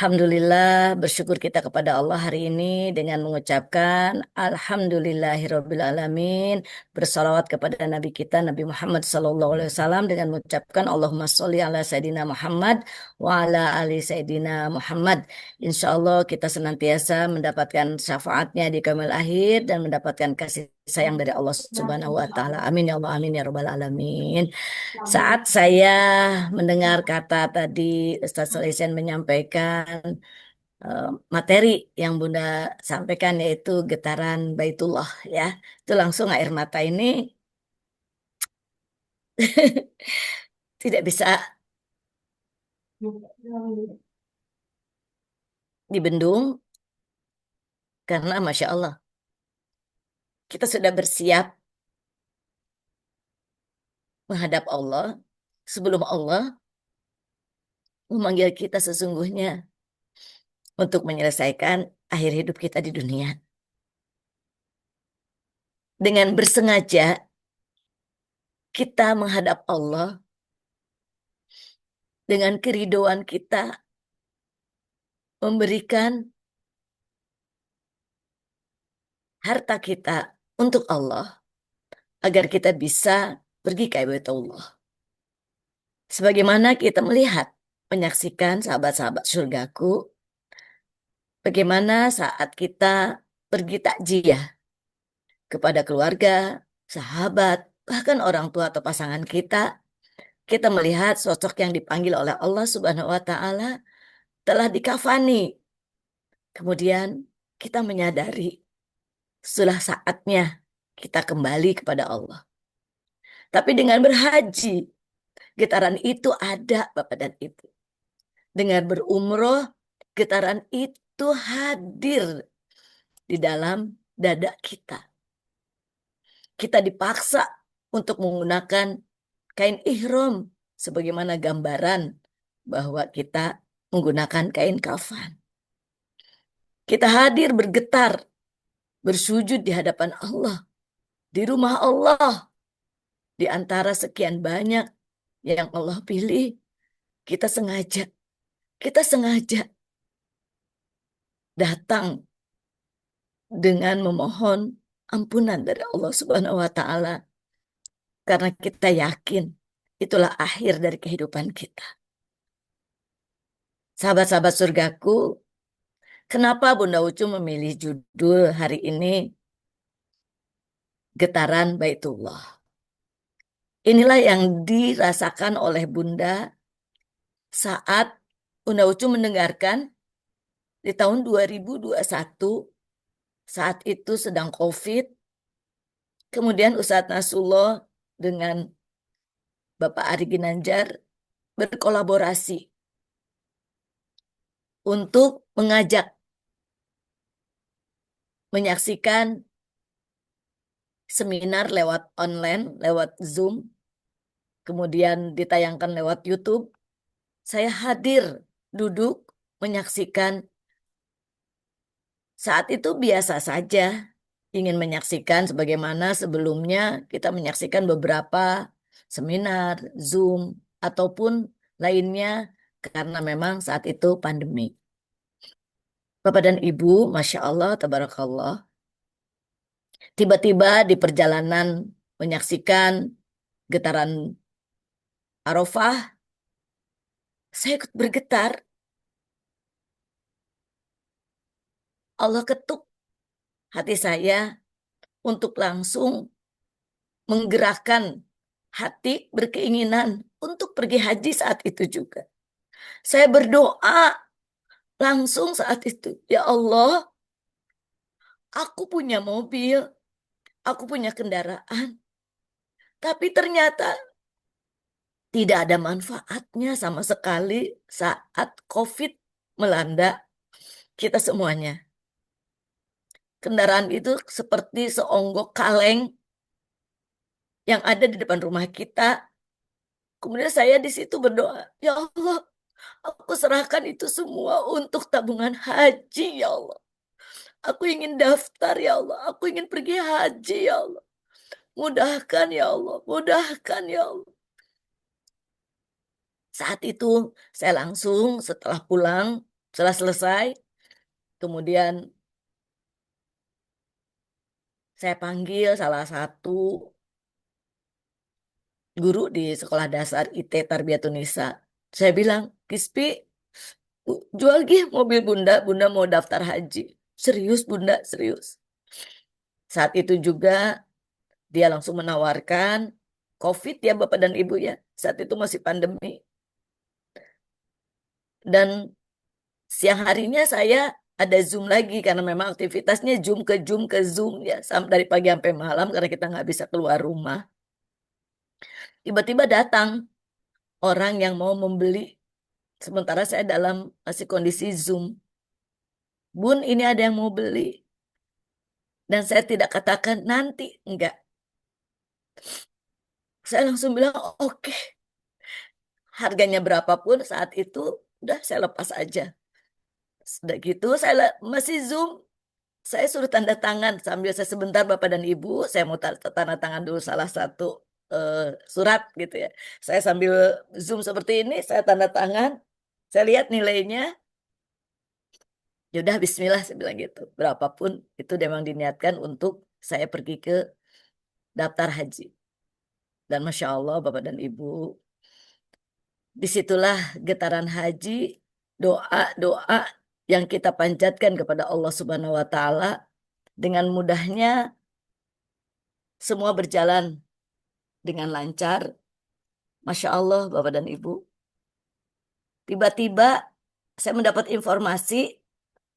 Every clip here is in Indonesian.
Alhamdulillah, bersyukur kita kepada Allah hari ini dengan mengucapkan Alhamdulillahirrabbilalamin, bersalawat kepada Nabi kita Nabi Muhammad SAW dengan mengucapkan Allahumma sholli ala Sayyidina Muhammad wa ala ali Sayyidina Muhammad. Insya Allah kita senantiasa mendapatkan syafaatnya di kamil akhir dan mendapatkan kasih sayang dari Allah Subhanahu wa Ta'ala. Amin ya Allah, amin ya Rabbal Alamin. Saat saya mendengar kata tadi Ustaz Salesen menyampaikan eh, materi yang Bunda sampaikan yaitu getaran Baitullah ya, itu langsung air mata ini tidak bisa dibendung karena Masya Allah kita sudah bersiap menghadap Allah sebelum Allah memanggil kita sesungguhnya untuk menyelesaikan akhir hidup kita di dunia. Dengan bersengaja kita menghadap Allah dengan keridoan kita memberikan harta kita untuk Allah agar kita bisa pergi ke Baitullah. Sebagaimana kita melihat, menyaksikan sahabat-sahabat surgaku, bagaimana saat kita pergi takziah kepada keluarga, sahabat, bahkan orang tua atau pasangan kita melihat sosok yang dipanggil oleh Allah Subhanahu wa Ta'ala telah dikafani. Kemudian kita menyadari sudah saatnya kita kembali kepada Allah. Tapi dengan berhaji, getaran itu ada Bapak dan Ibu. Dengan berumroh, getaran itu hadir di dalam dada kita. Kita dipaksa untuk menggunakan kain ihram sebagaimana gambaran bahwa kita menggunakan kain kafan. Kita hadir bergetar, bersujud di hadapan Allah, di rumah Allah, di antara sekian banyak yang Allah pilih, kita sengaja datang dengan memohon ampunan dari Allah Subhanahu wa Ta'ala karena kita yakin itulah akhir dari kehidupan kita. Sahabat-sahabat surgaku, kenapa Bunda Ucu memilih judul hari ini Getaran Baitullah? Inilah yang dirasakan oleh Bunda saat Bunda Ucu mendengarkan di tahun 2021, saat itu sedang COVID, kemudian Ustadz Nasrullah dengan Bapak Ari Ginanjar berkolaborasi untuk mengajak menyaksikan seminar lewat online, lewat Zoom, kemudian ditayangkan lewat YouTube. Saya hadir, duduk, menyaksikan. Saat itu biasa saja, ingin menyaksikan sebagaimana sebelumnya kita menyaksikan beberapa seminar, Zoom, ataupun lainnya karena memang saat itu pandemi. Bapak dan Ibu, Masya Allah, Tabarakallah, tiba-tiba di perjalanan menyaksikan getaran Arafah, saya ikut bergetar. Allah ketuk hati saya untuk langsung menggerakkan hati berkeinginan untuk pergi haji saat itu juga. Saya berdoa langsung saat itu, ya Allah, aku punya mobil, aku punya kendaraan, tapi ternyata tidak ada manfaatnya sama sekali saat COVID melanda kita semuanya. Kendaraan itu seperti seonggok kaleng yang ada di depan rumah kita. Kemudian saya di situ berdoa, ya Allah, aku serahkan itu semua untuk tabungan haji, ya Allah. Aku ingin daftar, ya Allah. Aku ingin pergi haji, ya Allah. Mudahkan, ya Allah. Mudahkan, ya Allah. Saat itu saya langsung setelah pulang, Setelah selesai, kemudian saya panggil salah satu guru di sekolah dasar IT Tarbiyatun Nisa. Saya bilang, Kispi, jual gih mobil Bunda, Bunda mau daftar haji. Serius Bunda, serius. Saat itu juga dia langsung menawarkan COVID ya Bapak dan Ibu ya. Saat itu masih pandemi. Dan siang harinya saya ada Zoom lagi karena memang aktivitasnya Zoom ke Zoom ke Zoom ya. Dari pagi sampai malam karena kita nggak bisa keluar rumah. Tiba-tiba datang orang yang mau membeli. Sementara saya dalam masih kondisi Zoom. Bun, ini ada yang mau beli. Dan saya tidak katakan nanti. Enggak. Saya langsung bilang, oke. Harganya berapapun saat itu, udah saya lepas aja. Sudah gitu, masih Zoom. Saya suruh tanda tangan sambil saya sebentar Bapak dan Ibu, saya mau tanda tangan dulu salah satu eh, surat gitu ya. Saya sambil Zoom seperti ini, saya tanda tangan, saya lihat nilainya, ya udah Bismillah saya bilang gitu. Berapapun itu memang diniatkan untuk saya pergi ke daftar haji. Dan Masya Allah Bapak dan Ibu, disitulah getaran haji, doa-doa yang kita panjatkan kepada Allah Subhanahu wa Ta'ala dengan mudahnya semua berjalan dengan lancar. Masya Allah, Bapak dan Ibu. Tiba-tiba saya mendapat informasi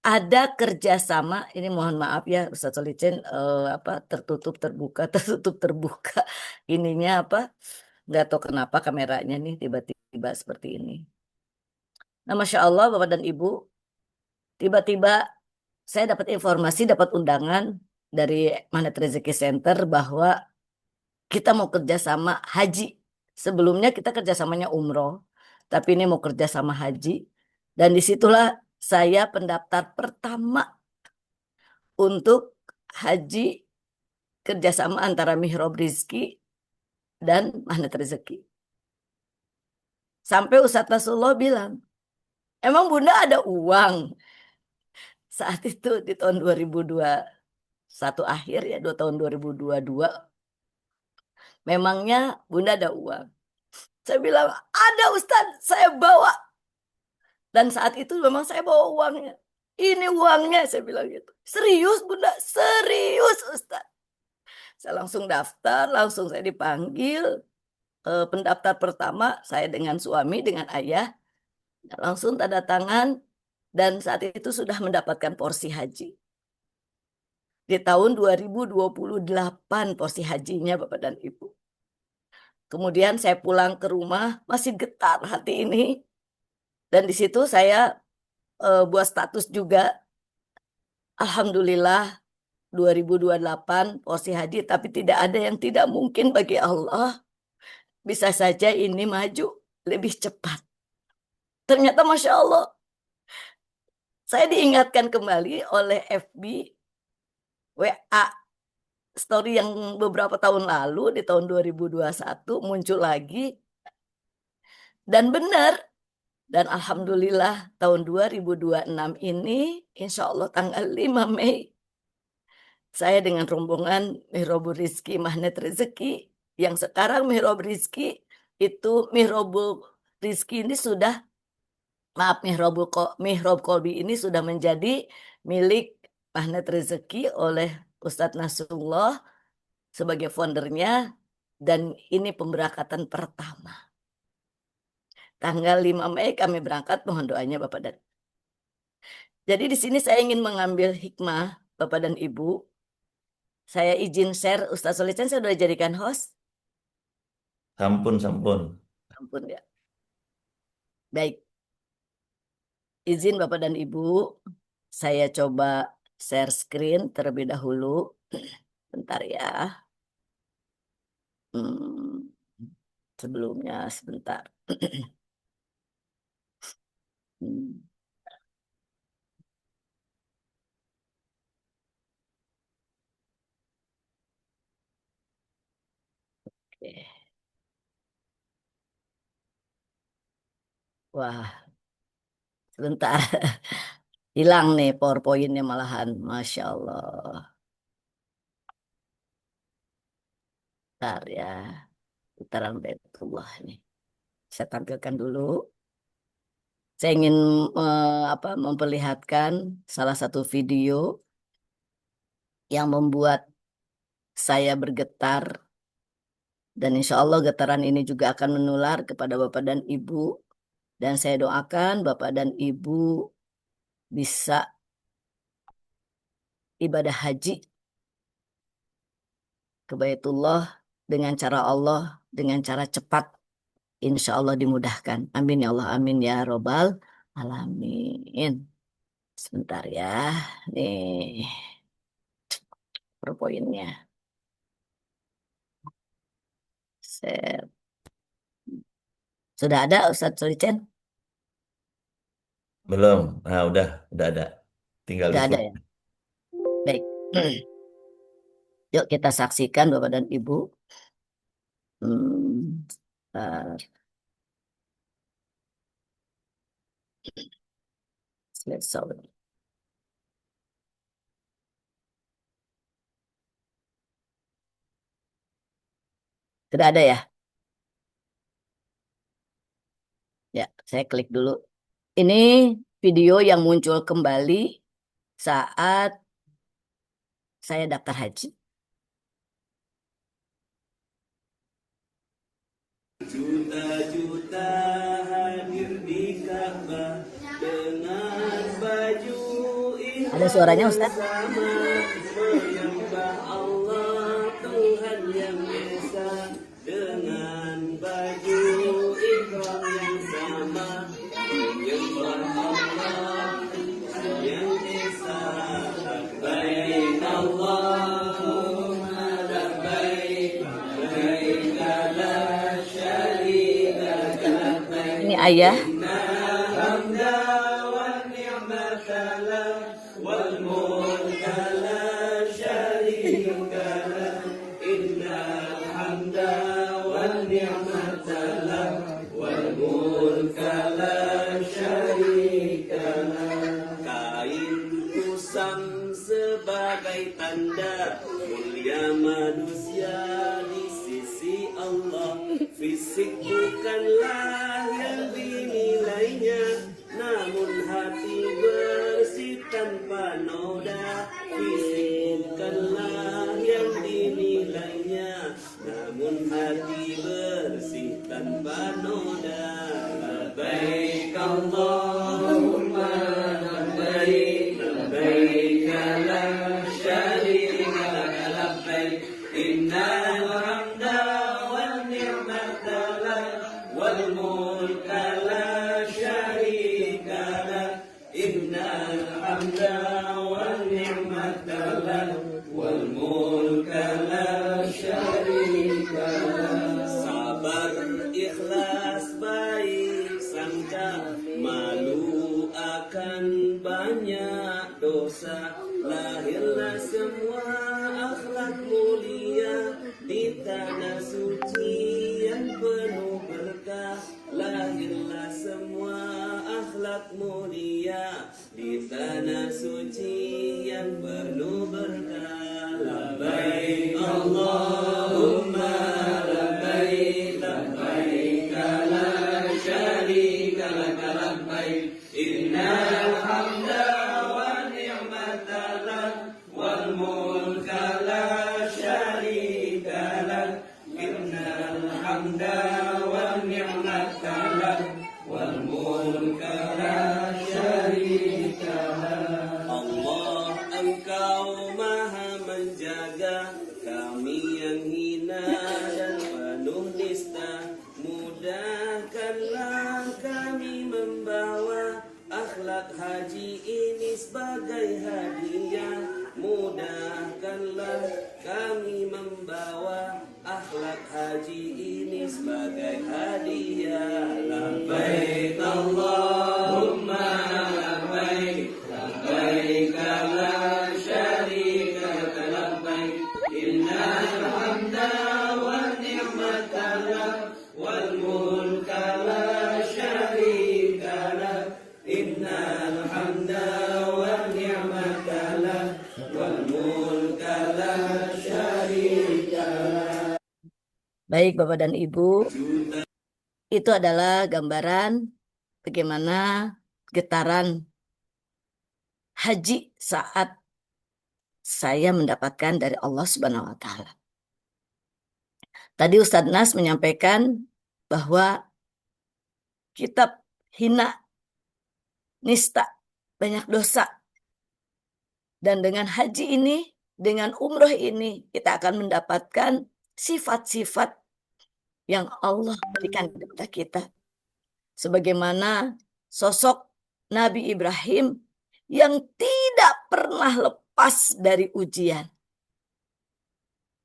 ada kerjasama. Ini mohon maaf ya, Ustaz Solicen, apa tertutup terbuka, tertutup terbuka. Ininya apa? Nggak tahu kenapa kameranya nih tiba-tiba seperti ini. Nah, Masya Allah, Bapak dan Ibu, tiba-tiba saya dapat informasi, dapat undangan dari Magnet Rezeki Center bahwa kita mau kerjasama haji. Sebelumnya kita kerjasamanya umroh, tapi ini mau kerjasama haji. Dan disitulah saya pendaftar pertama untuk haji kerjasama antara Mihrab Rizki dan Magnet Rezeki. Sampai Ustadz Nasrullah bilang, emang Bunda ada uang? Saat itu di tahun 2021 akhir ya, tahun 2022, memangnya Bunda ada uang? Saya bilang, ada Ustadz, saya bawa. Dan saat itu memang saya bawa uangnya. Ini uangnya, saya bilang gitu. Serius Bunda, serius Ustaz. Saya langsung daftar, langsung saya dipanggil. Pendaftar pertama saya dengan suami, dengan ayah. Langsung tanda tangan dan saat itu sudah mendapatkan porsi haji. Di tahun 2028 porsi hajinya Bapak dan Ibu. Kemudian saya pulang ke rumah, masih getar hati ini. Dan di situ saya buat status juga. Alhamdulillah 2028 porsi haji, tapi tidak ada yang tidak mungkin bagi Allah. Bisa saja ini maju lebih cepat. Ternyata Masya Allah, saya diingatkan kembali oleh FB, WA, story yang beberapa tahun lalu, di tahun 2021 muncul lagi. Dan benar, dan Alhamdulillah tahun 2026 ini, insya Allah tanggal 5 Mei, saya dengan rombongan Mihrabul Rizki Magnet Rezeki yang sekarang Mihrab Rizki itu Mihrabul Rizki ini sudah maaf Mihrab Kolbi ini sudah menjadi milik Magnet Rezeki oleh Ustadz Nasrullah sebagai foundernya dan ini pemberangkatan pertama. Tanggal 5 Mei kami berangkat, mohon doanya Bapak dan. Jadi di sini saya ingin mengambil hikmah Bapak dan Ibu. Saya izin share, Ustadz Solican saya sudah dijadikan host. Sampun, sampun. Ampun ya. Baik, izin Bapak dan Ibu, saya coba share screen terlebih dahulu. Bentar ya. Hmm, sebelumnya sebentar. Hmm, oke. Wah, Sebentar, hilang nih PowerPoint-nya malahan. Masya Allah. Bentar ya, putaran Baitullah nih. Saya tampilkan dulu. Saya ingin memperlihatkan salah satu video yang membuat saya bergetar dan insya Allah getaran ini juga akan menular kepada Bapak dan Ibu dan saya doakan Bapak dan Ibu bisa ibadah haji ke Baitullah dengan cara Allah, dengan cara cepat, insya Allah dimudahkan. Amin ya Allah, amin ya Robbal Alamin. Sebentar ya, nih PowerPoint-nya. Set. Sudah ada Ustadz Solicen? Belum. Nah, udah ada. Tinggal Sudah ada difoto. ya? Baik. Yuk kita saksikan Bapak dan Ibu. Bentar. Slide. Sudah ada ya? Ya, saya klik dulu. Ini video yang muncul kembali saat saya daftar haji. Juta-juta hadir di Ka'bah dengan baju Ada suaranya ihram Ustadz? sama menyembah Allah Tuhan yang Esa dengan baju ihram yang sama menyembah Allah yang Esa. Labbaik Allahumma labbaik labbaik la syarika lak labbaik Ini ayah. innal hamda wan ni'mata lak wal mulka la syarika lak innal hamda wan ni'mata lak wal mulka la syarika lak. Kain kusam sebagai tanda mulia manusia di sisi Allah. Fisik bukanlah yang dinilainya, namun hati bersih tanpa noda. Fisik bukanlah yang dinilainya, namun hati bersih tanpa noda. Labbaik Allahumma labbaik labbaik la syarika lak labbaik innal hamda wan ni'mata lak wal mulka la syarika lak innal hamda wan ni'mata lak wal mulka la syarika lak. Sabar, ikhlas, baik sangka, malu akan banyak dosa. Lahirlah semua akhlak mulia di tanah suci yang penuh berkah. Lahirlah semua akhlak mulia di tanah suci yang penuh berkah. Labbaik Allahumma labbaik labbaik la syarika lak labbaik innal hamda wan ni'mata lak wal mulka la syarika lak innal hamda wan ni'mata lak wal mulka la syarika lak. Allah, Engkau maha menjaga kami yang hina dan penuh nista. Mudahkanlah kami membawa akhlak haji ini sebagai hadiah. Mudahkanlah kami membawa akhlak haji ini sebagai hadiah. Labbaik Allahumma labbaik labbaik la syarika lak labbaik innal hamda wan ni'mata lak wal mulka la syarika lak innal Baik Bapak dan Ibu, itu adalah gambaran bagaimana getaran haji saat saya mendapatkan dari Allah Subhanahu wa taala. Tadi Ustadz Nas menyampaikan bahwa kita hina, nista, banyak dosa. Dan dengan haji ini, dengan umroh ini, kita akan mendapatkan sifat-sifat yang Allah berikan kepada kita. Sebagaimana sosok Nabi Ibrahim yang tidak pernah lepas dari ujian.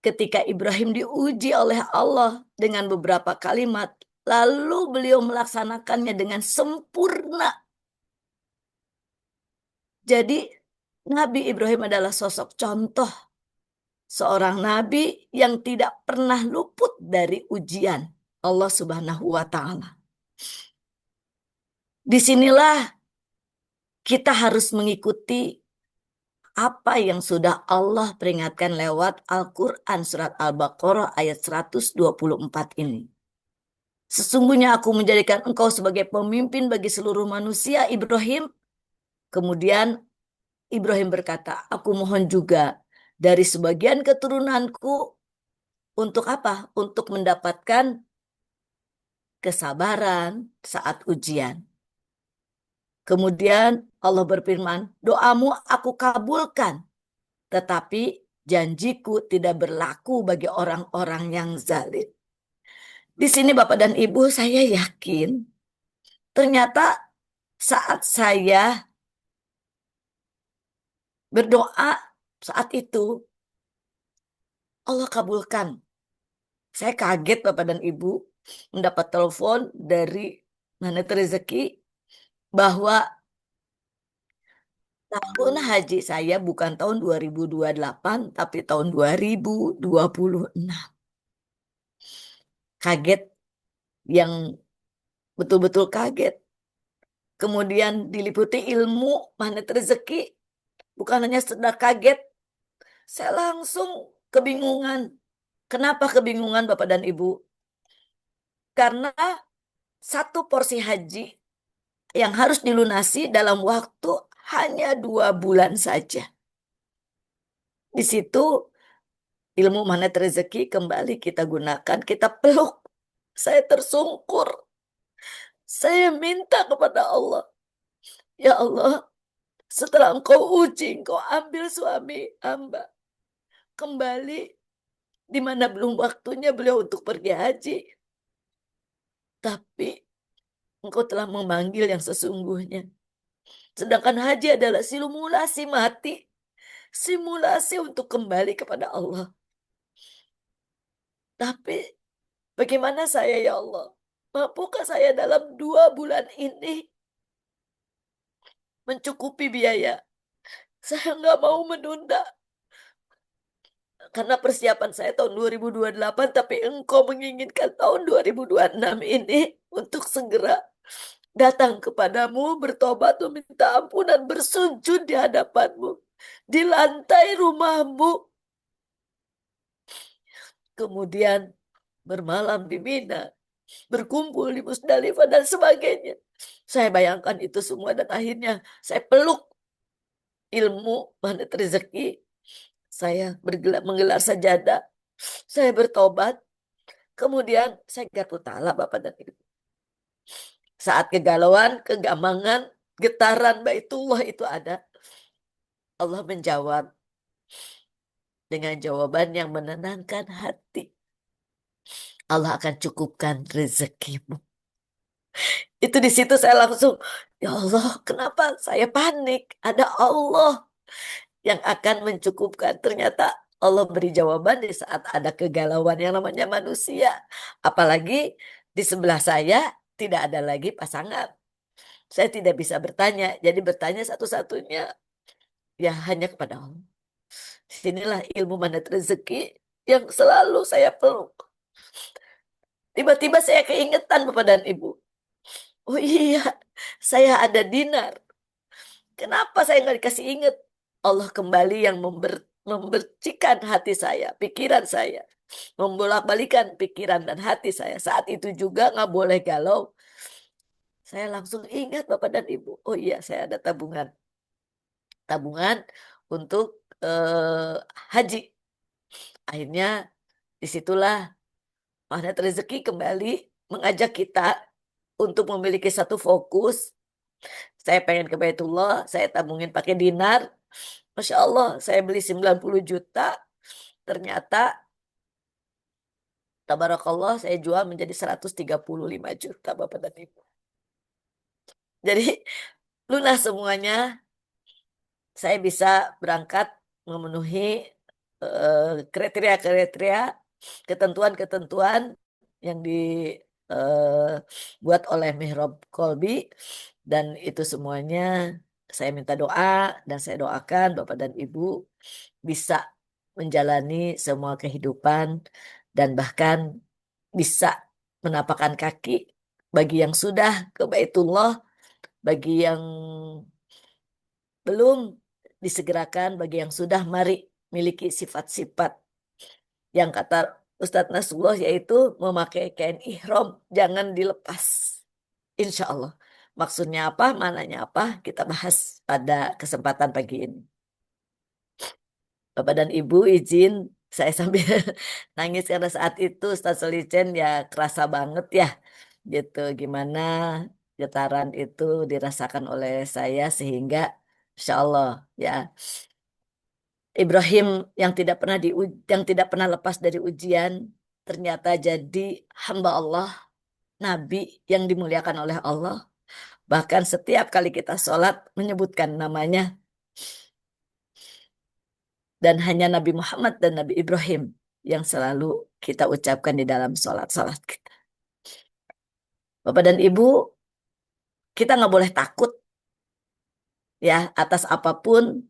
Ketika Ibrahim diuji oleh Allah dengan beberapa kalimat, lalu beliau melaksanakannya dengan sempurna. Jadi Nabi Ibrahim adalah sosok contoh seorang nabi yang tidak pernah luput dari ujian Allah Subhanahu wa taala. Disinilah kita harus mengikuti apa yang sudah Allah peringatkan lewat Al-Quran surat Al-Baqarah ayat 124 ini. Sesungguhnya aku menjadikan engkau sebagai pemimpin bagi seluruh manusia, Ibrahim. Kemudian Ibrahim berkata, aku mohon juga dari sebagian keturunanku untuk apa? Untuk mendapatkan kesabaran saat ujian. Kemudian Allah berfirman, doamu aku kabulkan, tetapi janjiku tidak berlaku bagi orang-orang yang zalim. Di sini Bapak dan Ibu, saya yakin ternyata saat saya berdoa saat itu Allah kabulkan. Saya kaget Bapak dan Ibu mendapat telepon dari Manet Rezeki bahwa tahun haji saya bukan tahun 2028 tapi tahun 2026. Kaget, yang betul-betul kaget. Kemudian diliputi ilmu Manet Rezeki. Bukan hanya sekedar kaget, saya langsung kebingungan. Kenapa kebingungan Bapak dan Ibu? Karena satu porsi haji yang harus dilunasi dalam waktu hanya 2 bulan saja. Di situ ilmu Manet Rezeki kembali kita gunakan, kita peluk. Saya tersungkur. Saya minta kepada Allah, ya Allah, setelah engkau uji, engkau ambil suami hamba kembali, di mana belum waktunya beliau untuk pergi haji. Tapi engkau telah memanggil yang sesungguhnya. Sedangkan haji adalah simulasi mati. Simulasi untuk kembali kepada Allah. Tapi bagaimana saya ya Allah? Mampukah saya dalam 2 bulan ini mencukupi biaya? Saya nggak mau menunda. Karena persiapan saya tahun 2028, tapi engkau menginginkan tahun 2026 ini untuk segera datang kepadamu, bertobat, meminta ampunan, bersujud di hadapanmu, di lantai rumahmu. Kemudian bermalam di Mina, berkumpul di Musdalifah dan sebagainya. Saya bayangkan itu semua dan akhirnya saya peluk ilmu Manet Rezeki. Saya menggelar sajadah. Saya bertobat. Kemudian saya garpu ta'ala Bapak dan Ibu. Saat kegalauan, kegamangan, getaran Baitullah itu ada, Allah menjawab dengan jawaban yang menenangkan hati. Allah akan cukupkan rezekimu. Itu di situ saya langsung, ya Allah, kenapa saya panik? Ada Allah yang akan mencukupkan. Ternyata Allah beri jawaban di saat ada kegalauan yang namanya manusia. Apalagi di sebelah saya tidak ada lagi pasangan. Saya tidak bisa bertanya. Jadi bertanya satu-satunya ya hanya kepada Allah. Sinilah ilmu Manet Rezeki yang selalu saya peluk. Tiba-tiba saya keingetan Bapak dan Ibu. Oh iya, saya ada dinar. Kenapa saya nggak dikasih ingat? Allah kembali yang membercikan hati saya, pikiran saya. membolak-balikan pikiran dan hati saya. Saat itu juga nggak boleh galau. Saya langsung ingat Bapak dan Ibu. Oh iya, saya ada tabungan. Tabungan untuk haji. Akhirnya disitulah magnet rezeki kembali mengajak kita untuk memiliki satu fokus. Saya pengen ke Baitullah, saya tabungin pakai dinar. Masya Allah, saya beli 90 juta. Ternyata, tabarakallah, saya jual menjadi 135 juta, Bapak dan Ibu. Jadi, lunas semuanya. Saya bisa berangkat memenuhi kriteria-kriteria, ketentuan-ketentuan yang dibuat oleh Mihrab Kolbi. Dan itu semuanya saya minta doa dan saya doakan Bapak dan Ibu bisa menjalani semua kehidupan dan bahkan bisa menapakkan kaki bagi yang sudah ke Baitullah, bagi yang belum disegerakan, bagi yang sudah mari miliki sifat-sifat yang kata Ustadz Nasrullah yaitu memakai kain ihram jangan dilepas. Insya Allah. Maksudnya apa, mananya apa, kita bahas pada kesempatan pagi ini. Bapak dan Ibu izin saya sambil nangis karena saat itu Ustaz Solicen ya kerasa banget ya gitu gimana getaran itu dirasakan oleh saya sehingga Insya Allah ya Ibrahim yang tidak pernah lepas dari ujian ternyata jadi hamba Allah, nabi yang dimuliakan oleh Allah. Bahkan setiap kali kita sholat menyebutkan namanya dan hanya Nabi Muhammad dan Nabi Ibrahim yang selalu kita ucapkan di dalam sholat-sholat kita. Bapak dan Ibu, kita nggak boleh takut ya atas apapun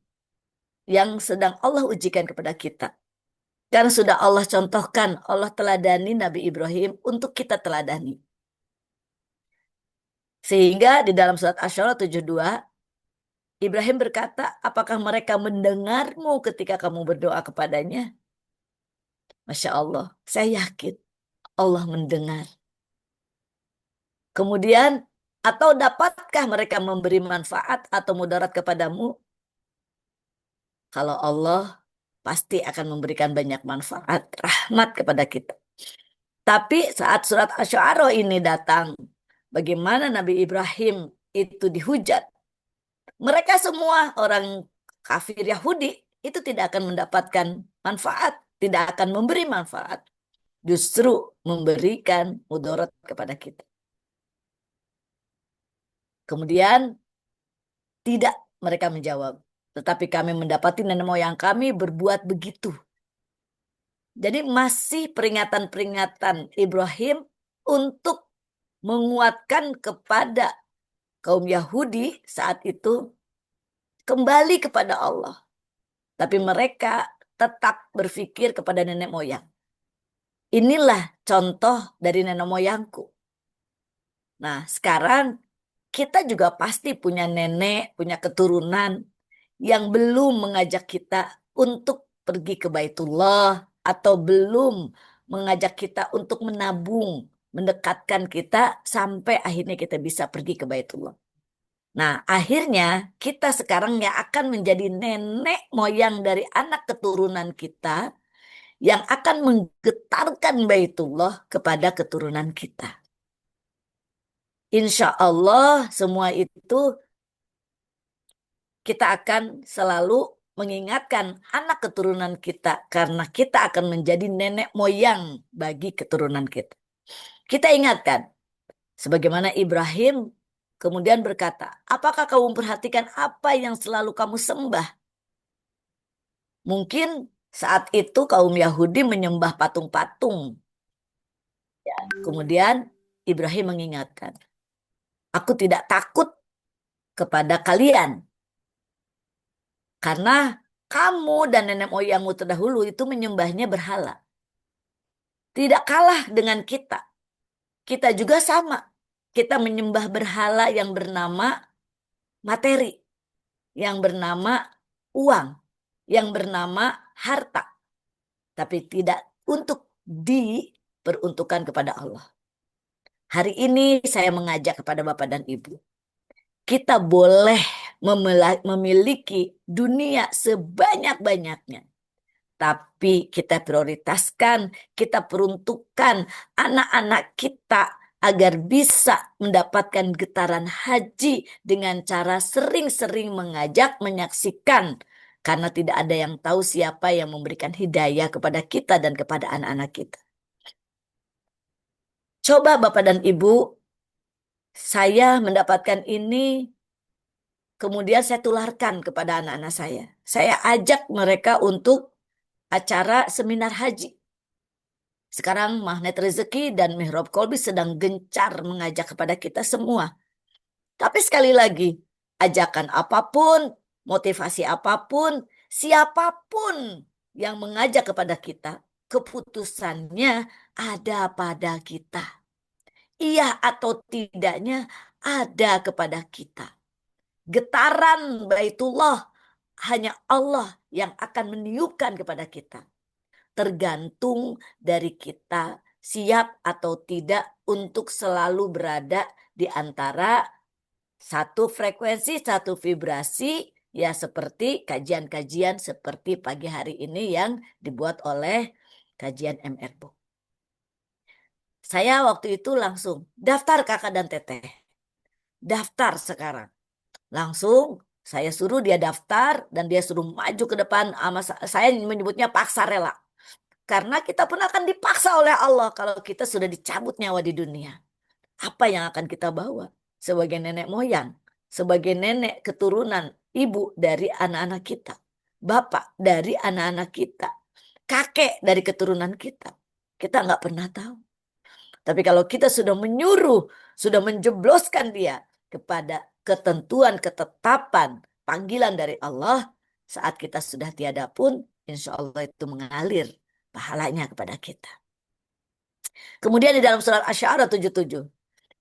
yang sedang Allah ujikan kepada kita. Karena sudah Allah contohkan, Allah teladani Nabi Ibrahim untuk kita teladani. Sehingga di dalam surat Asy-Syura 72, Ibrahim berkata, apakah mereka mendengarmu ketika kamu berdoa kepadanya? Masya Allah, saya yakin Allah mendengar. Kemudian, atau dapatkah mereka memberi manfaat atau mudarat kepadamu? Kalau Allah pasti akan memberikan banyak manfaat, rahmat kepada kita. Tapi saat surat Asy-Syu'ara ini datang, bagaimana Nabi Ibrahim itu dihujat. Mereka semua orang kafir Yahudi itu tidak akan mendapatkan manfaat, tidak akan memberi manfaat. Justru memberikan mudarat kepada kita. Kemudian tidak mereka menjawab. Tetapi kami mendapati nenek moyang kami berbuat begitu. Jadi masih peringatan-peringatan Ibrahim untuk menguatkan kepada kaum Yahudi saat itu kembali kepada Allah. Tapi mereka tetap berpikir kepada nenek moyang. Inilah contoh dari nenek moyangku. Nah, sekarang kita juga pasti punya nenek, punya keturunan yang belum mengajak kita untuk pergi ke Baitullah atau belum mengajak kita untuk menabung, mendekatkan kita sampai akhirnya kita bisa pergi ke Baitullah. Nah, akhirnya kita sekarang yang akan menjadi nenek moyang dari anak keturunan kita yang akan menggetarkan Baitullah kepada keturunan kita. Insya Allah semua itu kita akan selalu mengingatkan anak keturunan kita karena kita akan menjadi nenek moyang bagi keturunan kita. Kita ingatkan, sebagaimana Ibrahim kemudian berkata, apakah kamu memperhatikan apa yang selalu kamu sembah? Mungkin saat itu kaum Yahudi menyembah patung-patung. Ya, kemudian Ibrahim mengingatkan, aku tidak takut kepada kalian. Karena kamu dan nenek moyangmu terdahulu itu menyembahnya berhala. Tidak kalah dengan kita. Kita juga sama. Kita menyembah berhala yang bernama materi. Yang bernama uang. Yang bernama harta. Tapi tidak untuk diperuntukkan kepada Allah. Hari ini saya mengajak kepada Bapak dan Ibu. Kita boleh memiliki dunia sebanyak-banyaknya. Tapi kita prioritaskan, kita peruntukkan anak-anak kita agar bisa mendapatkan getaran haji dengan cara sering-sering mengajak, menyaksikan. Karena tidak ada yang tahu siapa yang memberikan hidayah kepada kita dan kepada anak-anak kita. Coba Bapak dan Ibu, saya mendapatkan ini, kemudian saya tularkan kepada anak-anak saya. Saya ajak mereka untuk acara seminar haji. Sekarang Magnet Rezeki dan Mihrab Kolbi sedang gencar mengajak kepada kita semua. Tapi sekali lagi, ajakan apapun, motivasi apapun, siapapun yang mengajak kepada kita, keputusannya ada pada kita. Iya atau tidaknya ada kepada kita. Getaran Baitullah hanya Allah yang akan meniupkan kepada kita. Tergantung dari kita siap atau tidak untuk selalu berada di antara satu frekuensi, satu vibrasi, ya seperti kajian-kajian seperti pagi hari ini yang dibuat oleh kajian MR Book. Saya waktu itu langsung daftar kakak dan teteh. Daftar sekarang. Langsung saya suruh dia daftar dan dia suruh maju ke depan. Saya menyebutnya paksa rela. Karena kita pun akan dipaksa oleh Allah kalau kita sudah dicabut nyawa di dunia. Apa yang akan kita bawa? Sebagai nenek moyang, sebagai nenek keturunan, ibu dari anak-anak kita, bapak dari anak-anak kita, kakek dari keturunan kita. Kita nggak pernah tahu. Tapi kalau kita sudah menyuruh, sudah menjebloskan dia kepada ketentuan, ketetapan, panggilan dari Allah, saat kita sudah tiada pun, insya Allah itu mengalir pahalanya kepada kita. Kemudian di dalam surat Asy-Syu'ara 77,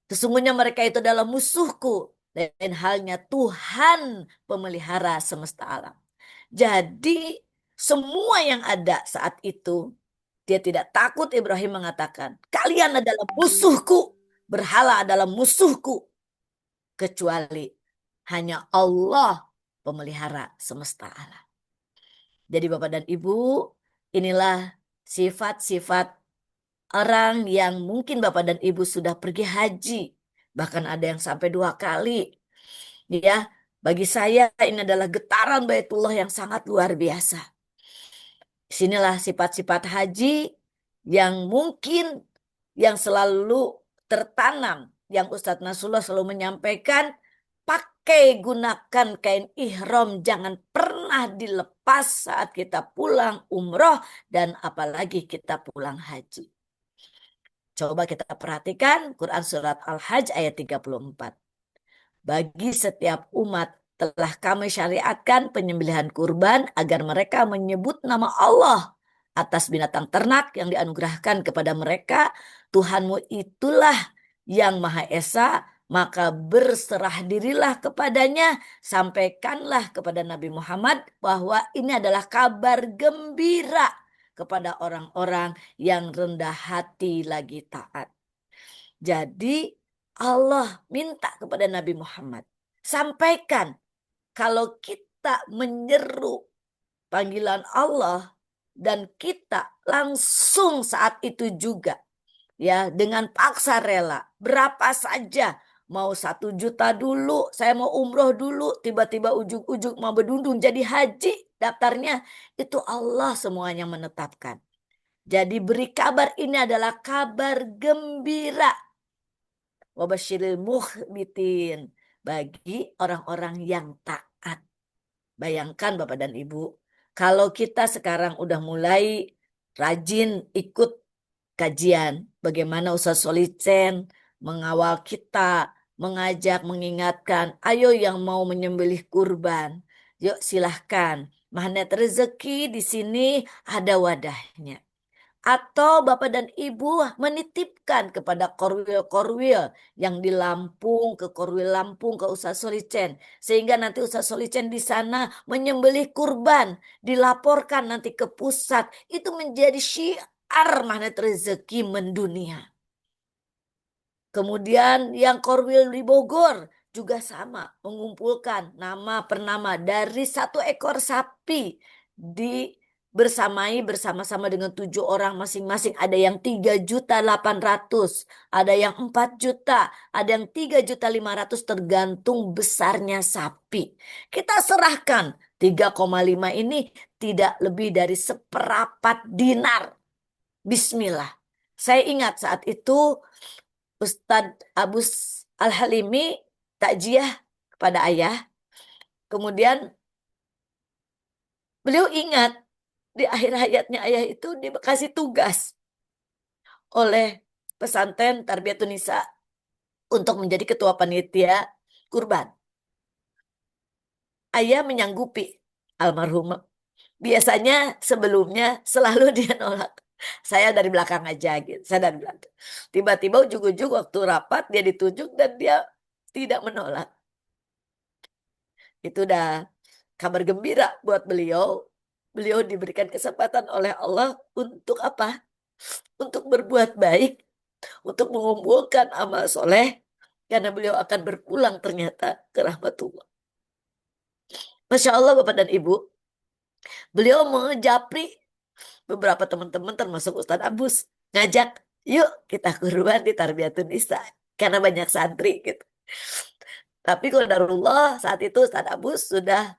sesungguhnya mereka itu adalah musuhku, lain halnya Tuhan pemelihara semesta alam. Jadi semua yang ada saat itu, dia tidak takut. Ibrahim mengatakan, kalian adalah musuhku, berhala adalah musuhku, kecuali hanya Allah pemelihara semesta alam. Jadi Bapak dan Ibu, inilah sifat-sifat orang yang mungkin Bapak dan Ibu sudah pergi haji. Bahkan ada yang sampai 2 kali. Ya, bagi saya ini adalah getaran Baitullah yang sangat luar biasa. Sinilah sifat-sifat haji yang mungkin yang selalu tertanam. Yang Ustadz Nasrullah selalu menyampaikan, pakai gunakan kain ihram, jangan pernah dilepas saat kita pulang umroh dan apalagi kita pulang haji. Coba kita perhatikan Quran surat Al-Hajj ayat 34. Bagi setiap umat telah kami syariatkan penyembelihan kurban agar mereka menyebut nama Allah atas binatang ternak yang dianugerahkan kepada mereka. Tuhanmu itulah yang Maha Esa, maka berserah dirilah kepadanya. Sampaikanlah kepada Nabi Muhammad bahwa ini adalah kabar gembira kepada orang-orang yang rendah hati lagi taat. Jadi Allah minta kepada Nabi Muhammad, sampaikan kalau kita menyeru panggilan Allah dan kita langsung saat itu juga, ya dengan paksa rela, berapa saja, mau 1 juta dulu, saya mau umroh dulu, tiba-tiba ujung-ujung mau berdundung jadi haji, daftarnya itu Allah semuanya menetapkan. Jadi beri kabar, ini adalah kabar gembira. Wabasyiril mukhbitin, bagi orang-orang yang taat. Bayangkan Bapak dan Ibu, kalau kita sekarang udah mulai rajin ikut kajian, bagaimana Ustaz Solicen mengawal kita, mengajak, mengingatkan, ayo yang mau menyembelih kurban, yuk silahkan. Magnet Rezeki di sini ada wadahnya. Atau Bapak dan Ibu menitipkan kepada korwil-korwil yang di Lampung, ke korwil Lampung, ke Ustaz Solicen. Sehingga nanti Ustaz Solicen di sana menyembelih kurban, dilaporkan nanti ke pusat. Itu menjadi syiar magnet rezeki mendunia. Kemudian yang Korwil di Bogor juga sama, mengumpulkan nama per nama dari 1 ekor sapi bersamai bersama-sama dengan 7 orang masing-masing. Ada yang 3.800.000, ada yang 4 juta, ada yang 3.500.000 tergantung besarnya sapi. Kita serahkan 3,5 ini tidak lebih dari seperapat dinar. Bismillah. Saya ingat saat itu Ustadz Abus Al-Halimi takziah kepada ayah. Kemudian beliau ingat di akhir hayatnya ayah itu dikasih tugas oleh pesantren Tarbiyatun Nisa untuk menjadi ketua panitia kurban. Ayah menyanggupi almarhum. Biasanya sebelumnya selalu dia nolak. Saya dari belakang aja gitu. Saya dari belakang. Tiba-tiba ujung-ujung waktu rapat dia ditunjuk dan dia tidak menolak. Itu udah kabar gembira buat beliau. Beliau diberikan kesempatan oleh Allah untuk apa? Untuk berbuat baik, untuk mengumpulkan amal soleh, karena beliau akan berpulang ternyata ke rahmatullah. Masya Allah Bapak dan Ibu, beliau mengejapri beberapa teman-teman termasuk Ustadz Abus. Ngajak, yuk kita kurban di Tarbiyatun Nisa. Karena banyak santri gitu. Tapi kalau darullah saat itu Ustadz Abus sudah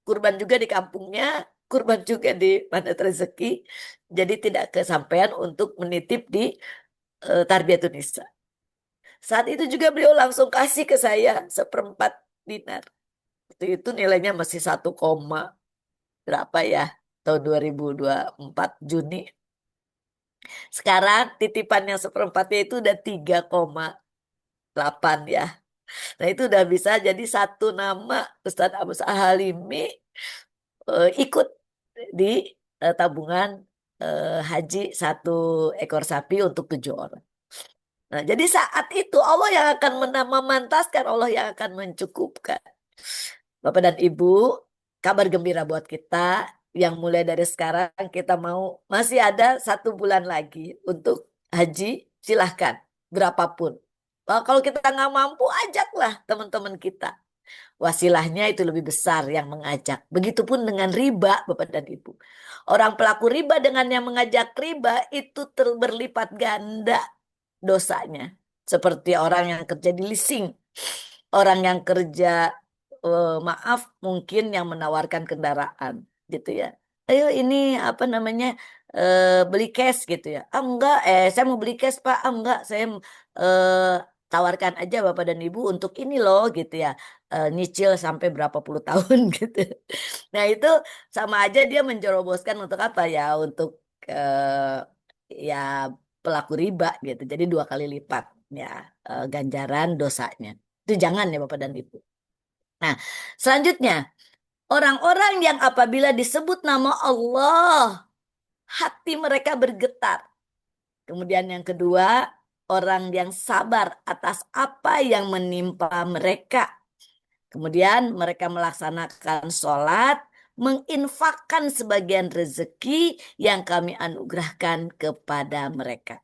kurban juga di kampungnya, kurban juga di Magnet Rezeki. Jadi tidak kesampaian untuk menitip di Tarbiyatun Nisa. Saat itu juga beliau langsung kasih ke saya seperempat dinar. Waktu itu nilainya masih 1, berapa ya? Tahun 2024 Juni. Sekarang titipan yang seperempatnya itu udah 3,8 ya. Nah itu udah bisa jadi 1 nama Ustadz Abu Halimi ikut di tabungan haji 1 ekor sapi untuk 7 orang. Nah, jadi saat itu Allah yang akan memantaskan, Allah yang akan mencukupkan. Bapak dan Ibu, kabar gembira buat kita yang mulai dari sekarang kita masih ada 1 bulan lagi untuk haji, silahkan berapapun. Kalau kita nggak mampu, ajaklah teman-teman kita. Wasilahnya itu lebih besar yang mengajak. Begitupun dengan riba, Bapak dan Ibu. Orang pelaku riba dengan yang mengajak riba itu berlipat ganda dosanya. Seperti orang yang kerja di leasing. Orang yang kerja, maaf, mungkin yang menawarkan kendaraan gitu ya. Ayo ini apa namanya, beli cash gitu ya. Ah enggak, saya mau beli cash Pak. Ah enggak, saya eh, tawarkan aja Bapak dan Ibu untuk ini loh gitu ya. Nyicil sampai berapa puluh tahun gitu. Nah itu sama aja dia menjeroboskan untuk apa ya? Untuk ya pelaku riba gitu. Jadi 2 kali lipat ya ganjaran dosanya. Itu jangan ya Bapak dan Ibu. Nah, selanjutnya orang-orang yang apabila disebut nama Allah hati mereka bergetar. Kemudian yang kedua, orang yang sabar atas apa yang menimpa mereka. Kemudian mereka melaksanakan sholat, menginfakkan sebagian rezeki yang kami anugerahkan kepada mereka.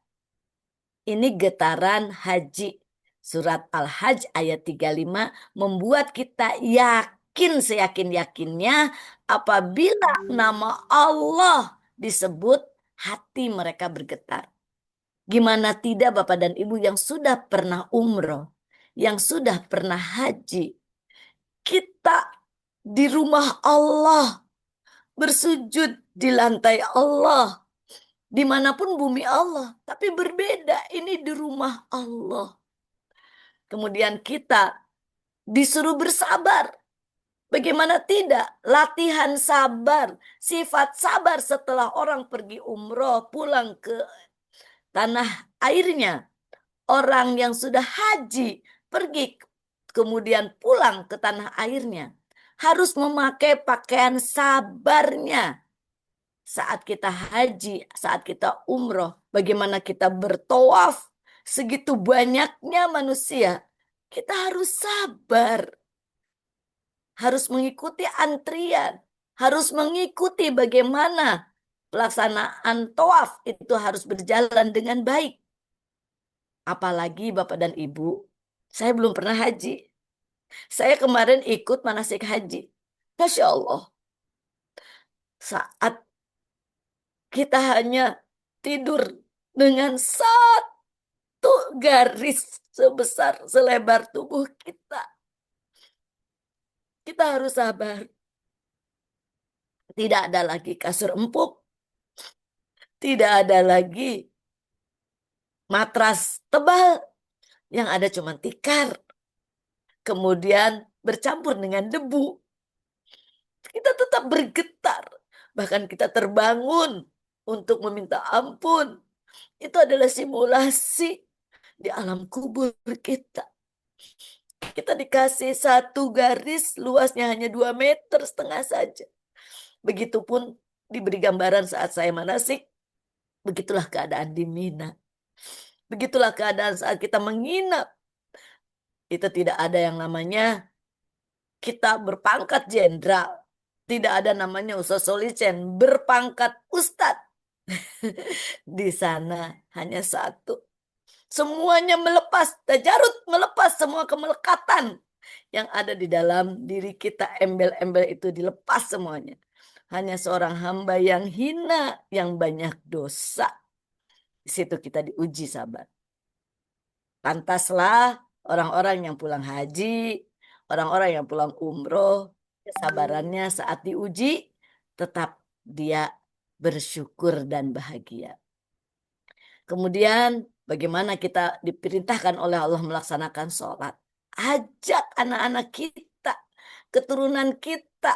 Ini getaran haji. Surat Al-Hajj ayat 35 membuat kita yakin seyakin-yakinnya apabila nama Allah disebut hati mereka bergetar. Gimana tidak Bapak dan Ibu yang sudah pernah umroh, yang sudah pernah haji. Kita di rumah Allah, bersujud di lantai Allah, dimanapun bumi Allah, tapi berbeda ini di rumah Allah. Kemudian kita disuruh bersabar. Bagaimana tidak? Latihan sabar, sifat sabar setelah orang pergi umroh, pulang ke tanah airnya. Orang yang sudah haji, pergi kemudian pulang ke tanah airnya. Harus memakai pakaian sabarnya. Saat kita haji, saat kita umroh, bagaimana kita bertawaf, segitu banyaknya manusia, kita harus sabar, harus mengikuti antrian, harus mengikuti bagaimana pelaksanaan tawaf itu harus berjalan dengan baik. Apalagi Bapak dan Ibu, saya belum pernah haji. Saya kemarin ikut manasik haji. Masya Allah, saat kita hanya tidur dengan satu garis sebesar selebar tubuh kita. Kita harus sabar. Tidak ada lagi kasur empuk. Tidak ada lagi matras tebal. Yang ada cuma tikar. Kemudian bercampur dengan debu. Kita tetap bergetar. Bahkan kita terbangun untuk meminta ampun. Itu adalah simulasi di alam kubur kita. Kita dikasih satu garis luasnya hanya 2,5 meter saja. Begitupun diberi gambaran saat saya manasik. Begitulah keadaan di Mina. Begitulah keadaan saat kita menginap. Itu tidak ada yang namanya kita berpangkat jenderal. Tidak ada namanya Ustaz Solicen berpangkat ustadz. Di sana hanya satu. Semuanya melepas, tajarut melepas semua kemelekatan yang ada di dalam diri kita. Embel-embel itu dilepas semuanya. Hanya seorang hamba yang hina, yang banyak dosa. Di situ kita diuji, sahabat. Pantaslah orang-orang yang pulang haji, orang-orang yang pulang umroh, kesabarannya saat diuji, tetap dia bersyukur dan bahagia. Kemudian bagaimana kita diperintahkan oleh Allah melaksanakan sholat. Ajak anak-anak kita, keturunan kita,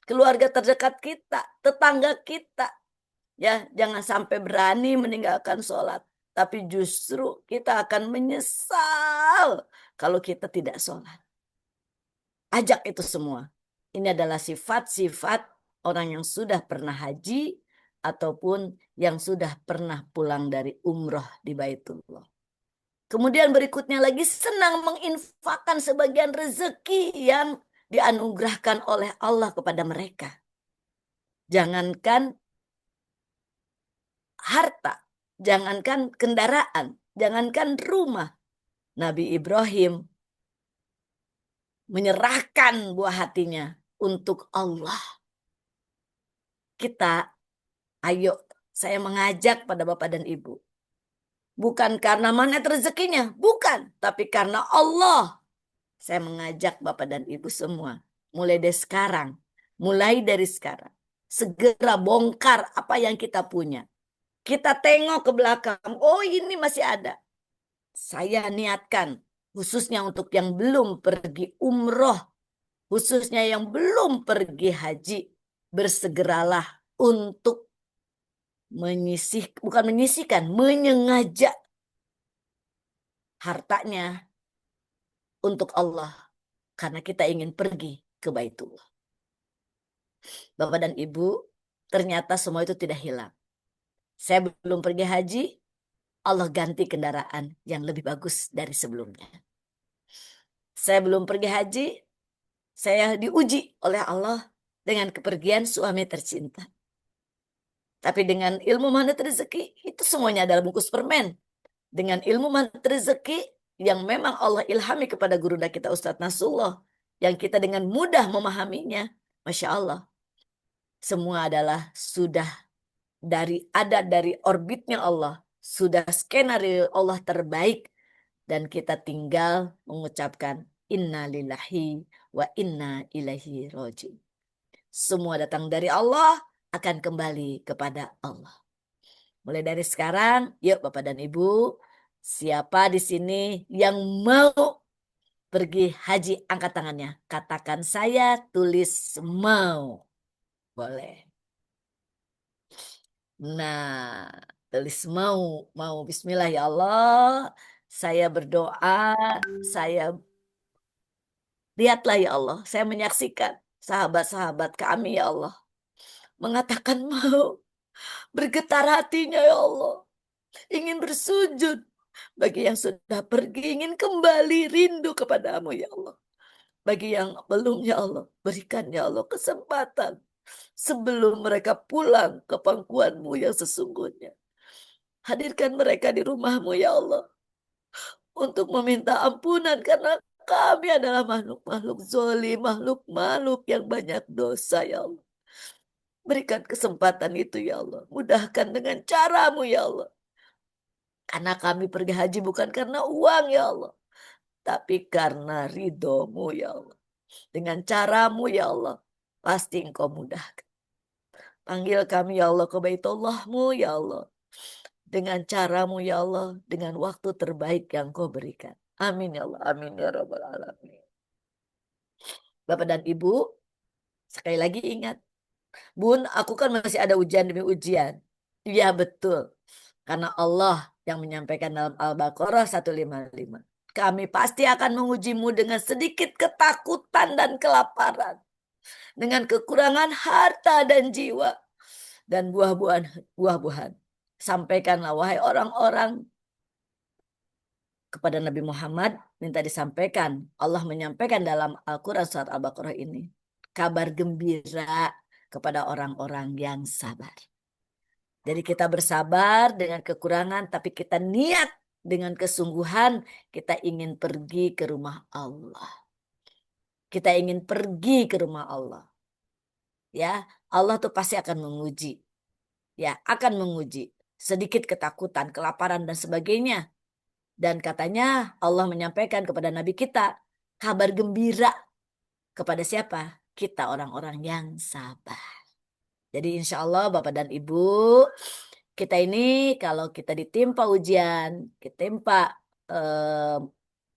keluarga terdekat kita, tetangga kita. Ya, jangan sampai berani meninggalkan sholat. Tapi justru kita akan menyesal kalau kita tidak sholat. Ajak itu semua. Ini adalah sifat-sifat orang yang sudah pernah haji ataupun yang sudah pernah pulang dari umroh di Baitullah. Kemudian berikutnya lagi senang menginfakkan sebagian rezeki yang dianugerahkan oleh Allah kepada mereka. Jangankan harta, jangankan kendaraan, jangankan rumah. Nabi Ibrahim menyerahkan buah hatinya untuk Allah. Kita, ayo, saya mengajak pada Bapak dan Ibu. Bukan karena magnet rezekinya, bukan. Tapi karena Allah. Saya mengajak Bapak dan Ibu semua. Mulai dari sekarang. Segera bongkar apa yang kita punya. Kita tengok ke belakang. Oh, ini masih ada. Saya niatkan. Khususnya untuk yang belum pergi umroh. Khususnya yang belum pergi haji. Bersegeralah untuk menyengaja hartanya untuk Allah karena kita ingin pergi ke Baitullah. Bapak dan Ibu, ternyata semua itu tidak hilang. Saya belum pergi haji, Allah ganti kendaraan yang lebih bagus dari sebelumnya. Saya belum pergi haji, saya diuji oleh Allah dengan kepergian suami tercinta. Tapi dengan ilmu magnet rezeki, itu semuanya adalah bungkus permen. Dengan ilmu magnet rezeki yang memang Allah ilhami kepada guru kita Ustadz Nasrullah, yang kita dengan mudah memahaminya, Masya Allah. Semua adalah sudah dari orbitnya Allah, sudah skenario Allah terbaik, dan kita tinggal mengucapkan inna lillahi wa inna ilaihi roji'un. Semua datang dari Allah, akan kembali kepada Allah. Mulai dari sekarang, yuk Bapak dan Ibu, siapa di sini yang mau pergi haji, angkat tangannya. Katakan saya, tulis mau. Boleh. Nah, tulis mau. Bismillah ya Allah. Saya berdoa, saya lihatlah ya Allah. Saya menyaksikan sahabat-sahabat kami ya Allah. Mengatakan mau. Bergetar hatinya ya Allah. Ingin bersujud. Bagi yang sudah pergi ingin kembali rindu kepadamu ya Allah. Bagi yang belum ya Allah, berikan ya Allah kesempatan sebelum mereka pulang ke pangkuanmu yang sesungguhnya. Hadirkan mereka di rumahmu ya Allah untuk meminta ampunan karena kami adalah makhluk-makhluk zolim, makhluk-makhluk yang banyak dosa ya Allah. Berikan kesempatan itu ya Allah. Mudahkan dengan caramu ya Allah. Karena kami pergi haji bukan karena uang ya Allah. Tapi karena ridhomu ya Allah. Dengan caramu ya Allah. Pasti engkau mudahkan. Panggil kami ya Allah ke Baitullahmu ya Allah. Dengan caramu ya Allah. Dengan waktu terbaik yang kau berikan. Amin ya Allah. Amin ya Rabbal Alamin. Bapak dan Ibu, sekali lagi ingat. Bun, aku kan masih ada ujian demi ujian. Iya betul. Karena Allah yang menyampaikan dalam Al-Baqarah 155. Kami pasti akan mengujimu dengan sedikit ketakutan dan kelaparan. Dengan kekurangan harta dan jiwa. Dan buah-buahan. Sampaikanlah wahai orang-orang kepada Nabi Muhammad. Minta disampaikan. Allah menyampaikan dalam Al-Quran surat Al-Baqarah ini. Kabar gembira kepada orang-orang yang sabar. Jadi kita bersabar dengan kekurangan, tapi kita niat dengan kesungguhan kita ingin pergi ke rumah Allah. Kita ingin pergi ke rumah Allah. Ya, Allah tuh pasti akan menguji. Ya, akan menguji. Sedikit ketakutan, kelaparan dan sebagainya. Dan katanya Allah menyampaikan kepada Nabi kita kabar gembira kepada siapa? Kita orang-orang yang sabar. Jadi insya Allah Bapak dan Ibu, kita ini kalau kita ditimpa ujian, ditimpa eh,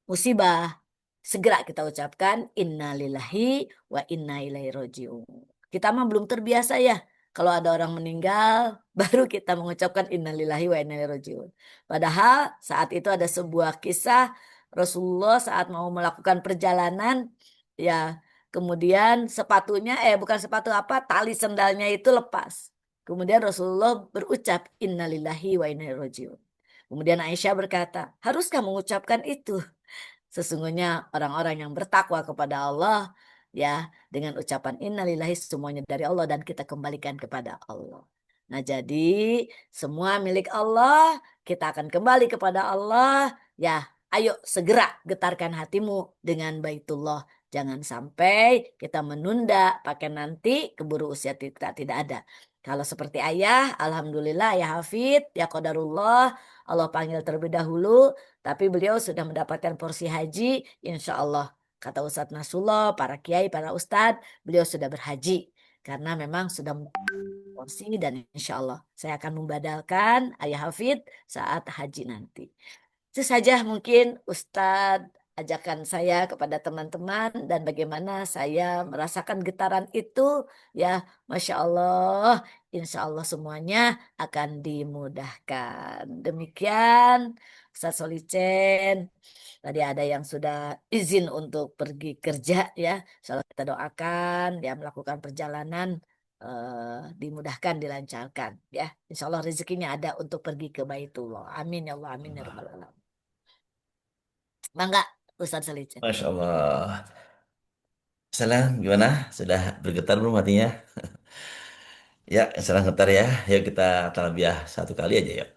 musibah, segera kita ucapkan innalillahi wa inna ilaihi rojiun. Kita mah belum terbiasa ya. Kalau ada orang meninggal, baru kita mengucapkan innalillahi wa inna ilaihi rojiun. Padahal saat itu ada sebuah kisah Rasulullah saat mau melakukan perjalanan, ya kemudian sepatunya, bukan sepatu apa, tali sendalnya itu lepas. Kemudian Rasulullah berucap innalillahi wa inna ilaihi rojiun. Kemudian Aisyah berkata, haruskah mengucapkan itu? Sesungguhnya orang-orang yang bertakwa kepada Allah, ya, dengan ucapan innalillahi semuanya dari Allah dan kita kembalikan kepada Allah. Nah, jadi semua milik Allah, kita akan kembali kepada Allah. Ya, ayo segera getarkan hatimu dengan Baitullah. Jangan sampai kita menunda pakai nanti keburu usia kita tidak ada. Kalau seperti ayah, alhamdulillah ya Hafid, ya Qadarullah, Allah panggil terlebih dahulu. Tapi beliau sudah mendapatkan porsi haji, insya Allah. Kata Ustadz Nasrullah, para kiai, para ustadz, beliau sudah berhaji. Karena memang sudah porsi dan insya Allah saya akan membadalkan Ayah Hafid saat haji nanti. Itu saja mungkin Ustadz ajakan saya kepada teman-teman dan bagaimana saya merasakan getaran itu. Ya, Masya Allah, insya Allah semuanya akan dimudahkan. Demikian, Ustadz Solicen. Tadi ada yang sudah izin untuk pergi kerja ya. Insyaallah kita doakan ya melakukan perjalanan dimudahkan, dilancarkan ya. Insya Allah rezekinya ada untuk pergi ke Baitullah. Amin ya Allah, amin ya Rabbal Alamin. Bangga Ustadz Salicin. Masya Allah. Salam, gimana? Sudah bergetar belum hatinya? Ya, salam getar ya. Yuk kita talbiyah satu kali aja ya.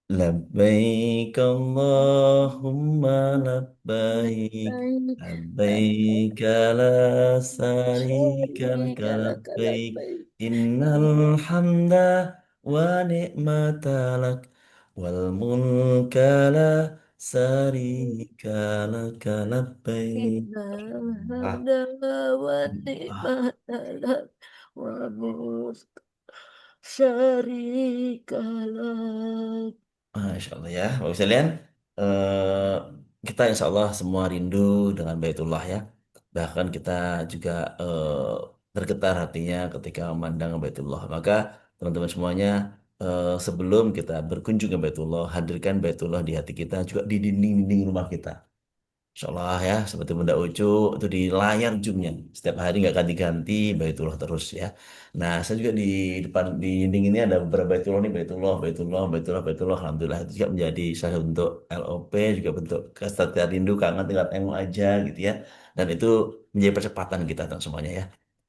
Labbaik Allahumma labbaik. Baik. Labbaik la sarika laka labbaik. Baik. Innal hamda wa ni'mata lak. Wal mulka la sarika laka labbaik. Ah, Masya Allah ya, Bapak sekalian, eh, kita insya Allah semua rindu dengan Baitullah ya. Bahkan kita juga bergetar hatinya ketika memandang Baitullah. Maka teman-teman semuanya, sebelum kita berkunjung ke Baitullah, hadirkan Baitullah di hati kita, juga di dinding-dinding rumah kita. Insya Allah ya, seperti Bunda Ucu itu di layar zoomnya setiap hari nggak ganti-ganti baitullah terus ya. Nah, saya juga di depan di dinding ini ada beberapa baitullah nih, baitullah, baitullah, baitullah, baitullah. Alhamdulillah itu juga menjadi salah satu bentuk LOP, juga bentuk kesetiaan rindu, kangen tinggal tengok aja gitu ya. Dan itu menjadi percepatan kita teman semuanya ya.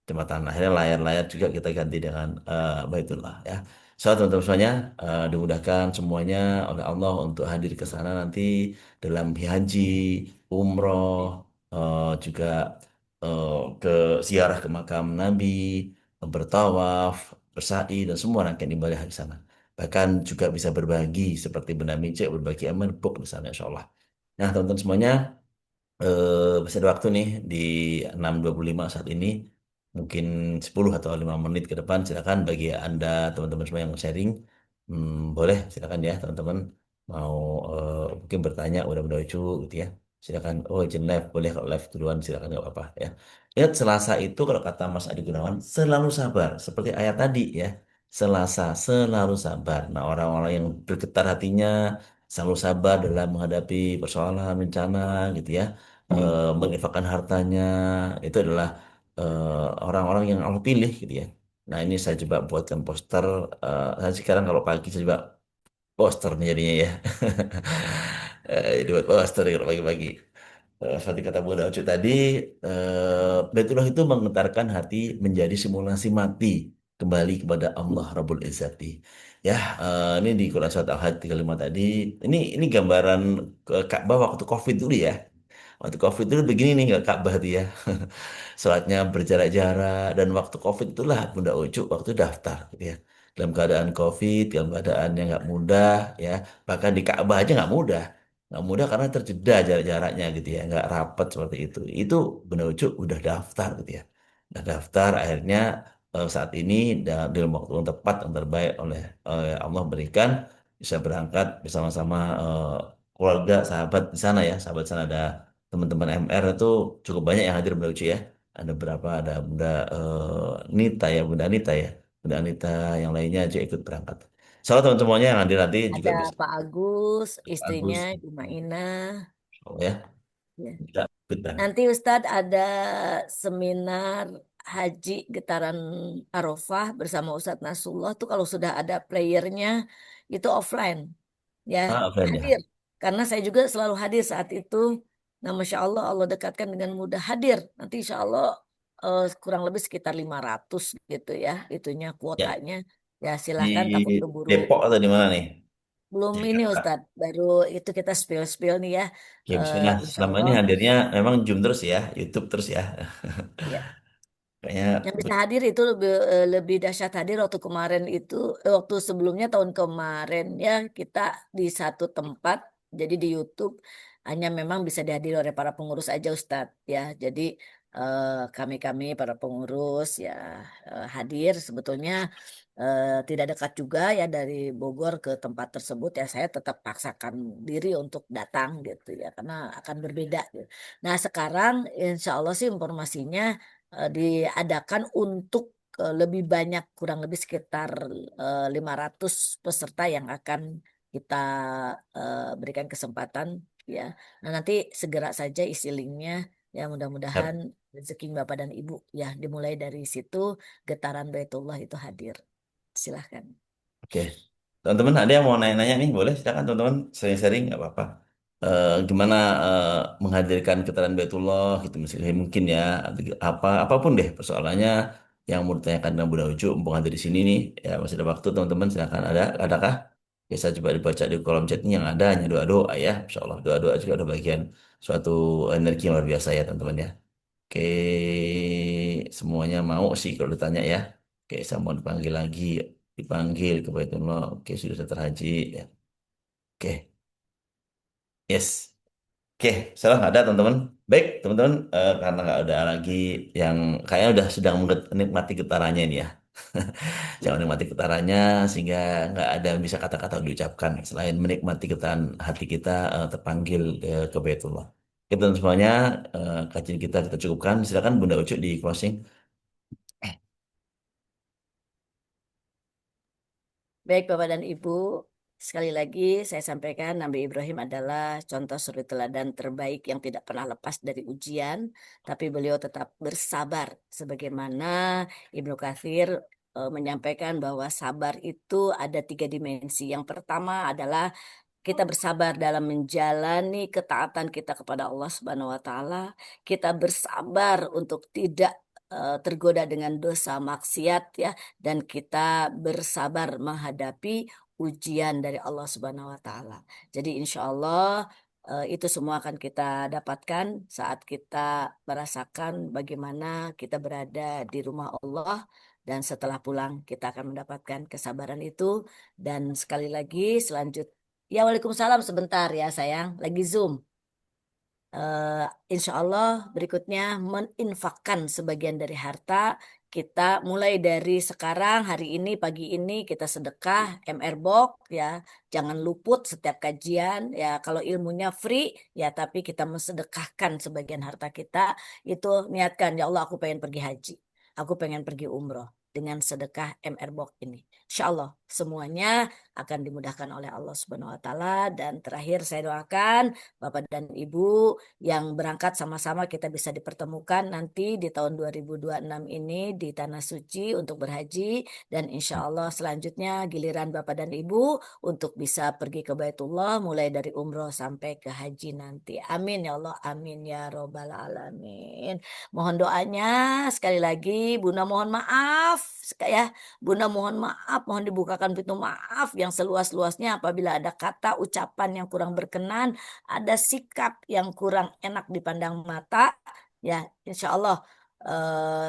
jembatan. Akhirnya layar-layar juga kita ganti dengan Baitullah ya. So teman-teman semuanya dimudahkan semuanya oleh Allah untuk hadir ke sana nanti dalam haji, umroh, juga eh, ke ziarah ke makam Nabi, bertawaf, bersa'i dan semua rangkaian ibadah di sana. Bahkan juga bisa berbagi seperti benda micek, berbagi aman book di sana insya Allah. Nah teman-teman semuanya masih ada waktu nih di 6.25 saat ini. Mungkin 10 atau 5 menit ke depan silakan bagi Anda teman-teman semua yang sharing. Boleh silakan ya teman-teman mau mungkin bertanya udah lucu gitu ya. Silakan izin live boleh kalau live duluan silakan nggak apa-apa ya. Lihat Selasa itu kalau kata Mas Adi Gunawan selalu sabar seperti ayat tadi ya. Selasa selalu sabar. Nah, orang-orang yang bergetar hatinya selalu sabar dalam menghadapi persoalan bencana gitu ya, menginfakkan hartanya itu adalah orang-orang yang Allah pilih gitu ya. Nah ini saya coba buatkan poster. Saya sekarang kalau pagi saya coba poster nih jadinya ya. Dibuat poster kalau pagi-pagi. Seperti kata Bunda Ucu tadi, Baitullah itu menggetarkan hati menjadi simulasi mati kembali kepada Allah Rabbul Izzati. Ya, ini di Quran Surat Al-Hajj 35 tadi. Ini gambaran ke Ka'bah waktu COVID dulu ya. Waktu COVID dulu begini nih nggak Ka'bah tuh ya. Sholatnya berjarak-jarak dan waktu COVID itulah Bunda Ucu waktu daftar gitu ya. Dalam keadaan COVID, dalam keadaan yang nggak mudah ya. Bahkan di Ka'bah aja nggak mudah karena terjeda jarak-jaraknya gitu ya, nggak rapat seperti itu benar ujuk udah daftar gitu ya, udah daftar akhirnya saat ini dalam waktu yang tepat yang terbaik oleh Allah berikan bisa berangkat bersama-sama keluarga sahabat di sana ya, sahabat di sana ada teman-teman MR itu cukup banyak yang hadir benar ujuk ya, ada berapa ada Bunda Nita ya, Bunda Anita ya, Bunda Anita yang lainnya aja ikut berangkat. Soalnya teman semuanya yang hadir nanti juga Ada bisa Pak Agus, istrinya bagus. Ibu Maina. Oh ya, Ya. tidak benar. Nanti Ustadz ada seminar haji getaran Arafah bersama Ustadz Nasrullah tuh kalau sudah ada playernya itu offline ya Offline ya. hadir karena saya juga selalu hadir saat itu. Nah, Masya Allah Allah dekatkan dengan mudah hadir. Nanti Insya Allah kurang lebih sekitar 500 gitu ya itunya Ya, kuotanya. Ya di silahkan takut keburu. Depok atau di mana nih? Belum ini Jakarta. Ustadz baru itu kita spill-spill nih ya. Ya, bismillah. Insya Selama ini Allah. hadirnya memang Zoom terus ya, YouTube terus ya. Ya. Kayaknya Yang bisa hadir itu lebih dahsyat hadir waktu kemarin itu waktu sebelumnya tahun kemarin ya kita di satu tempat jadi di YouTube hanya memang bisa dihadiri oleh para pengurus aja Ustadz ya jadi kami-kami para pengurus ya hadir sebetulnya tidak dekat juga ya dari Bogor ke tempat tersebut ya saya tetap paksakan diri untuk datang gitu ya karena akan berbeda gitu. Nah sekarang insya Allah sih informasinya diadakan untuk lebih banyak kurang lebih sekitar 500 peserta yang akan kita berikan kesempatan ya. Nah, nanti segera saja isi linknya ya mudah-mudahan ya, rezeki Bapak dan Ibu ya dimulai dari situ getaran Baitullah itu hadir. Silahkan. oke. Teman-teman ada yang mau nanya-nanya nih, boleh silakan teman-teman sharing-sharing nggak apa-apa. Gimana menghadirkan keterangan Baitullah gitu mungkin ya apapun deh persoalannya yang mau ditanyakan dengan Bunda Ucu mumpung hadir di sini nih ya masih ada waktu teman-teman silakan adakah biasa coba dibaca di kolom chatnya yang ada hanya doa-doa ya Insya Allah doa-doa juga ada bagian suatu energi yang luar biasa ya teman-teman ya. Oke, semuanya mau sih kalau ditanya ya. Oke, saya mau dipanggil lagi, dipanggil ke Baitullah. Oke, sudah terhaji ya. Oke, yes. Oke, salah nggak ada teman-teman. Baik, teman-teman, karena nggak ada lagi yang kayaknya udah sedang menikmati getarannya ini ya. Jangan menikmati getarannya sehingga nggak ada yang bisa kata-kata diucapkan selain menikmati getaran hati kita terpanggil ke Baitullah. Kita semuanya kajian kita cukupkan. Silakan Bunda Ucu di closing. Baik Bapak dan Ibu, sekali lagi saya sampaikan Nabi Ibrahim adalah contoh suri teladan terbaik yang tidak pernah lepas dari ujian, tapi beliau tetap bersabar. Sebagaimana Ibnu Katsir menyampaikan bahwa sabar itu ada tiga dimensi. Yang pertama adalah kita bersabar dalam menjalani ketaatan kita kepada Allah Subhanahu wa taala. Kita bersabar untuk tidak tergoda dengan dosa maksiat ya, dan kita bersabar menghadapi ujian dari Allah Subhanahu wa taala. Jadi insya Allah itu semua akan kita dapatkan saat kita merasakan bagaimana kita berada di rumah Allah, dan setelah pulang kita akan mendapatkan kesabaran itu. Dan sekali lagi ya, waalaikumsalam, sebentar ya sayang, lagi Zoom. eh, Insya Allah berikutnya meninfakkan sebagian dari harta kita, mulai dari sekarang, hari ini, pagi ini kita sedekah MR Box ya, jangan luput setiap kajian ya. Kalau ilmunya free ya, tapi kita mensedekahkan sebagian harta kita itu, niatkan ya Allah, aku pengen pergi haji, aku pengen pergi umroh dengan sedekah MR Box ini. Insya Allah semuanya akan dimudahkan oleh Allah Subhanahu Wa Taala. Dan terakhir saya doakan Bapak dan Ibu yang berangkat sama-sama kita bisa dipertemukan nanti di tahun 2026 ini di Tanah Suci untuk berhaji, dan insya Allah selanjutnya giliran Bapak dan Ibu untuk bisa pergi ke Baitullah mulai dari umroh sampai ke haji nanti. Amin ya Allah, amin ya Robbal Alamin. Mohon doanya sekali lagi, Bunda mohon maaf ya, Bunda mohon maaf, mohon dibukakan pintu maaf yang seluas-luasnya apabila ada kata ucapan yang kurang berkenan, ada sikap yang kurang enak dipandang mata ya. Insya Allah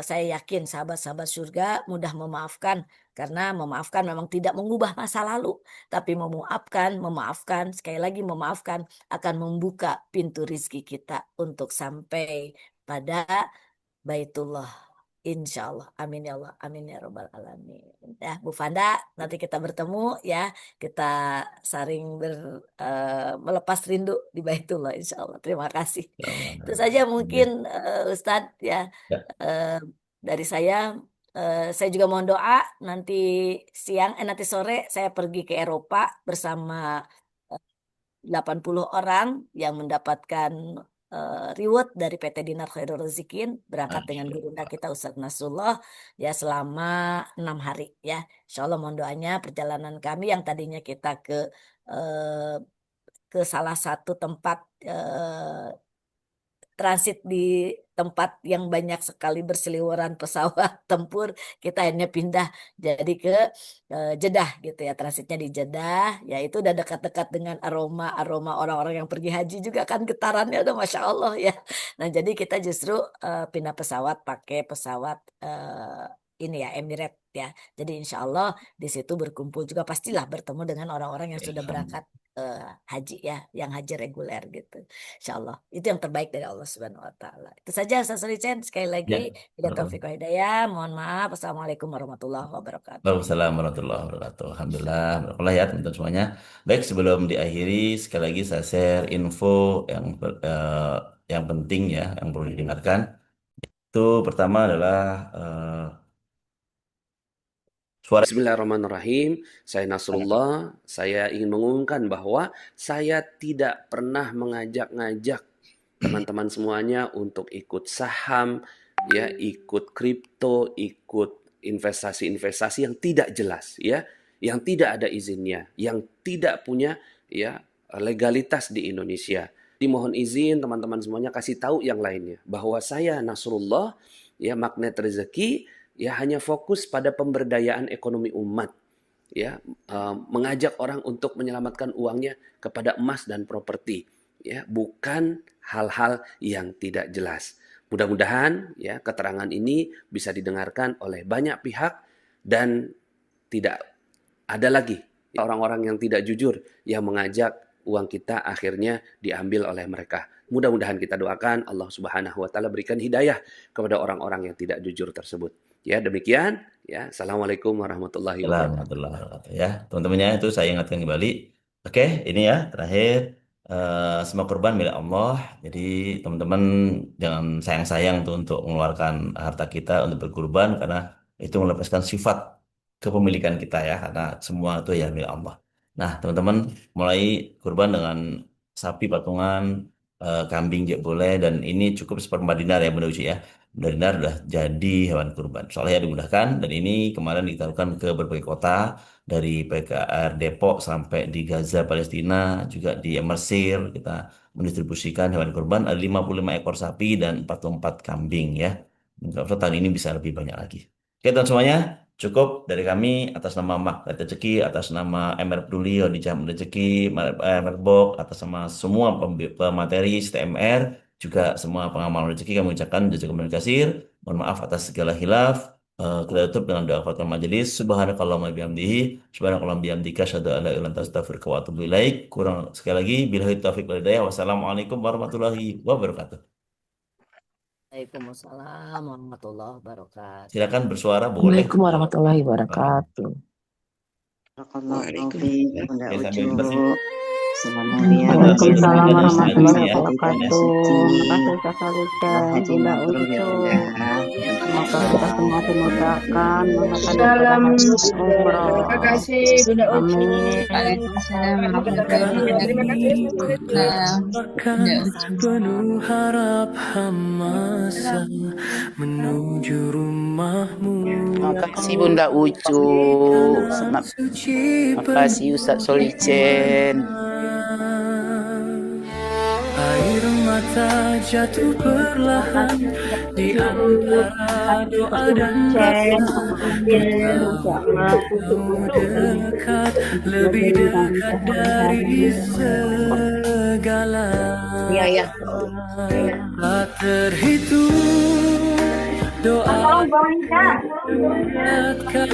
saya yakin sahabat-sahabat surga mudah memaafkan, karena memaafkan memang tidak mengubah masa lalu, tapi memaafkan sekali lagi, memaafkan akan membuka pintu rizki kita untuk sampai pada Baitullah. Insya Allah. Amin ya Allah. Amin ya Rabbal Alamin. Ya, Bu Fanda, nanti kita bertemu ya. Kita saring melepas rindu di Baitullah, insya Allah. Terima kasih. Itu saja mungkin Ya. Ustadz ya. Ya. Eh, dari saya. Saya juga mohon doa nanti nanti sore saya pergi ke Eropa bersama 80 orang yang mendapatkan reward dari PT Dinar Khairul Rezikin, berangkat dengan Masya gurunda Allah. kita Ustadz Nasrullah ya, selama 6 hari ya. Insya Allah mohon doanya perjalanan kami yang tadinya kita eh, ke salah satu tempat transit di tempat yang banyak sekali berseliweran pesawat tempur, kita akhirnya pindah jadi ke Jeddah gitu ya, transitnya di Jeddah ya. Itu udah dekat-dekat dengan aroma orang-orang yang pergi haji juga kan, getarannya udah Masya Allah ya. Nah jadi kita justru pindah pesawat pakai pesawat ini ya, Emirates ya. Jadi insya Allah di situ berkumpul juga, pastilah bertemu dengan orang-orang yang sudah Alhamdulillah. berangkat haji ya, yang haji reguler gitu. Insya Allah itu yang terbaik dari Allah Subhanahu Wa Taala. Itu saja Ustaz Richard, sekali lagi Ya. bila taufik wa hidayah, mohon maaf. Assalamualaikum warahmatullahi wabarakatuh. Waalaikumsalam warahmatullahi wabarakatuh. Alhamdulillah, berkah ya teman-teman semuanya. Baik, sebelum diakhiri, sekali lagi saya share info yang penting ya, yang perlu didengarkan. Itu pertama adalah suara. Bismillahirrahmanirrahim. Saya Nasrullah. Saya ingin mengumumkan bahwa saya tidak pernah mengajak-ngajak teman-teman semuanya untuk ikut saham, ya, ikut kripto, ikut investasi-investasi yang tidak jelas, ya, yang tidak ada izinnya, yang tidak punya, ya, legalitas di Indonesia. Dimohon izin teman-teman semuanya kasih tahu yang lainnya bahwa saya Nasrullah, ya, magnet rezeki, ya, hanya fokus pada pemberdayaan ekonomi umat, ya, mengajak orang untuk menyelamatkan uangnya kepada emas dan properti, ya, bukan hal-hal yang tidak jelas. Mudah-mudahan ya keterangan ini bisa didengarkan oleh banyak pihak dan tidak ada lagi orang-orang yang tidak jujur yang mengajak uang kita akhirnya diambil oleh mereka. Mudah-mudahan kita doakan Allah Subhanahu wa taala berikan hidayah kepada orang-orang yang tidak jujur tersebut. Ya, demikian ya. Assalamualaikum warahmatullahi wabarakatuh. Alhamdulillah ya teman-temannya, itu saya ingatkan kembali. Oke, ini ya terakhir, semua kurban milik Allah. Jadi teman-teman jangan sayang-sayang tuh untuk mengeluarkan harta kita untuk berkurban, karena itu melepaskan sifat kepemilikan kita ya, karena semua itu ya milik Allah. Nah teman-teman, mulai kurban dengan sapi patungan, kambing juga boleh, dan ini cukup seperempat dinar ya Bunda Uci ya. Benar-benar udah jadi hewan kurban. Soalnya ya dimudahkan, dan ini kemarin ditaruhkan ke berbagai kota, dari PKR Depok sampai di Gaza Palestina, juga di Mesir. Kita mendistribusikan hewan kurban, ada 55 ekor sapi dan 44 kambing ya. Mudah-mudahan tahun ini bisa lebih banyak lagi. Oke, teman semuanya, cukup dari kami atas nama Magnet Rezeki, atas nama MR Peduli, Jam Rezeki, MR Box, atas nama semua pemateri STMR, juga semua pengamal rezeki kami ucapkan jazakumullah khairan. Mohon maaf atas segala hilaf. Kita tutup dengan doa Fathul Majelis. Subhanakallahumma bihamdihi, subhanakallahumma bihamdika, asyhadu an la ilaha illa anta, astaghfiruka wa atubu ilaik. Kurang sekali lagi, billahi taufiq wal hidayah. Wassalamualaikum warahmatullahi wabarakatuh. Waalaikumsalam warahmatullahi wabarakatuh. Silakan bersuara boleh. Assalamualaikum warahmatullahi wabarakatuh. Barakallahu fiik, Bunda Oke, sambil Ucu. bersih. Selamat mulia. Waalaikumsalam warahmatullahi Ya. wabarakatuh. Terima kasih Kakak Rika, Haji Bunda mabrur ya Ucu. Bunda. Semoga kita semua dimudahkan melakukan ibadah haji umroh. Terima kasih Bunda Ucu. Amin. Waalaikumsalam warahmatullahi wabarakatuh. Penuh harap hamasa menuju rumahmu. Terima kasih Bunda Ucu. Terima kasih Ustaz Solicen. Air mata jatuh perlahan di antara doa dan rasa. Kau dekat, lebih dekat dari segala. Tak terhitung doa mengingatkan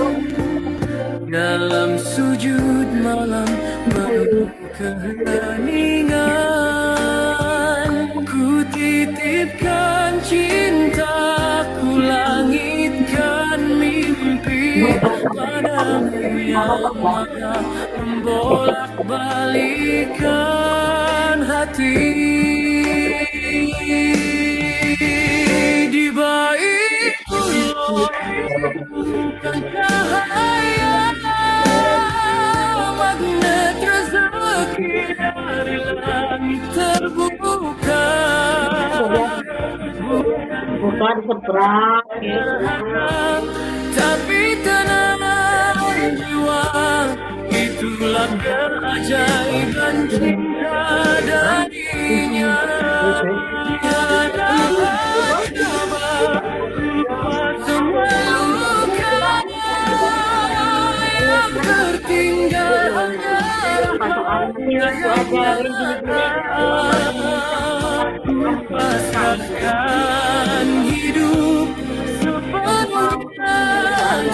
dalam sujud malam penuh keheningan. Ku titipkan cintaku, langitkan mimpi padamu yang maha membolak-balikan hati. Di Baitullah bukan cahaya, magnet rezeki dari langit terbuka. Bukan seberang. Tapi tenang jiwa, itulah keajaiban cinta darinya. Tiada coba semua luka yang tertinggal hanya rahmatnya yang pasrahkan hidup sepenuhnya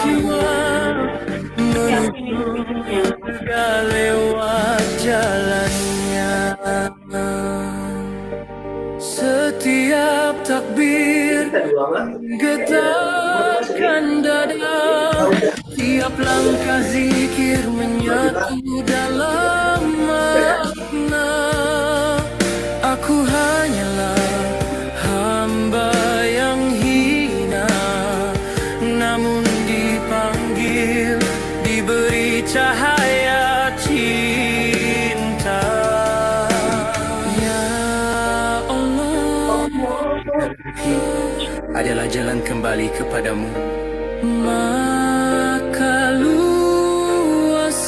jiwa menuju surga lewat jalannya. Setiap takbir getarkan dada, tiap langkah zikir menyatu dalam makna. Aku hanyalah hamba yang hina, namun dipanggil, diberi cahaya cinta. Ya Allah, adalah jalan kembali kepadamu. Maka luaskanlah.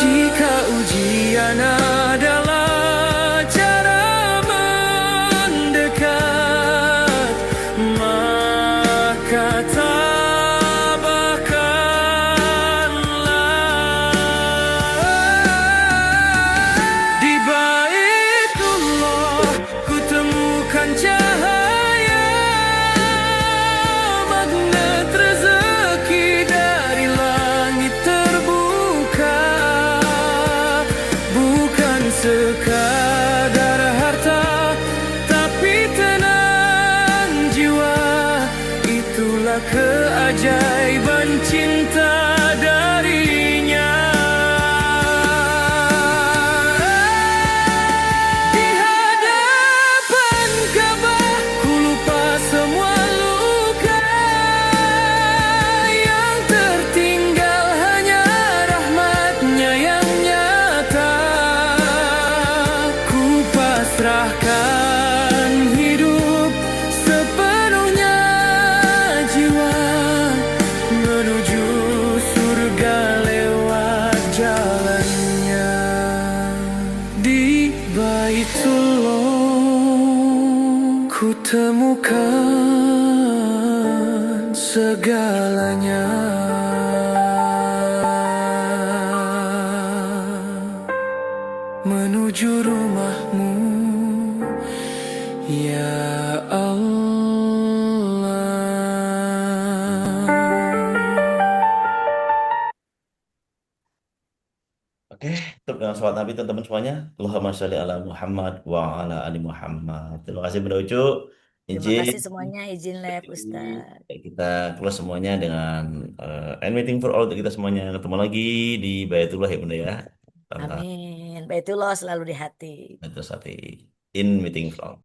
Jika ujian adalah cara mendekat, maka tabahkanlah. Di Baitullah ku temukan cahaya, magnet rezeki dari langit terbuka. Bukan sekadar harta, tapi tenang jiwa, itulah keajaiban cinta darinya. Di hadapan Ka'bah ku lupa semua luka, yang tertinggal hanya rahmatnya yang nyata. Ku pasrahkan hidup sepenuhnya jiwa ku temukan segalanya. Menuju rumahmu, ya Allah. Oke, untuk dengan sholat Nabi teman-teman semuanya. Allahumma sholli ala Muhammad wa ala ali Muhammad. Terima kasih Bunda Ucu. Terima Izin kasih semuanya, izin live Ustaz. kita close semuanya dengan end meeting for all untuk kita semuanya. Ketemu lagi di Baitullah ya Bunda ya. Amin. Baitullah selalu di hati. Itu satu in meeting for all.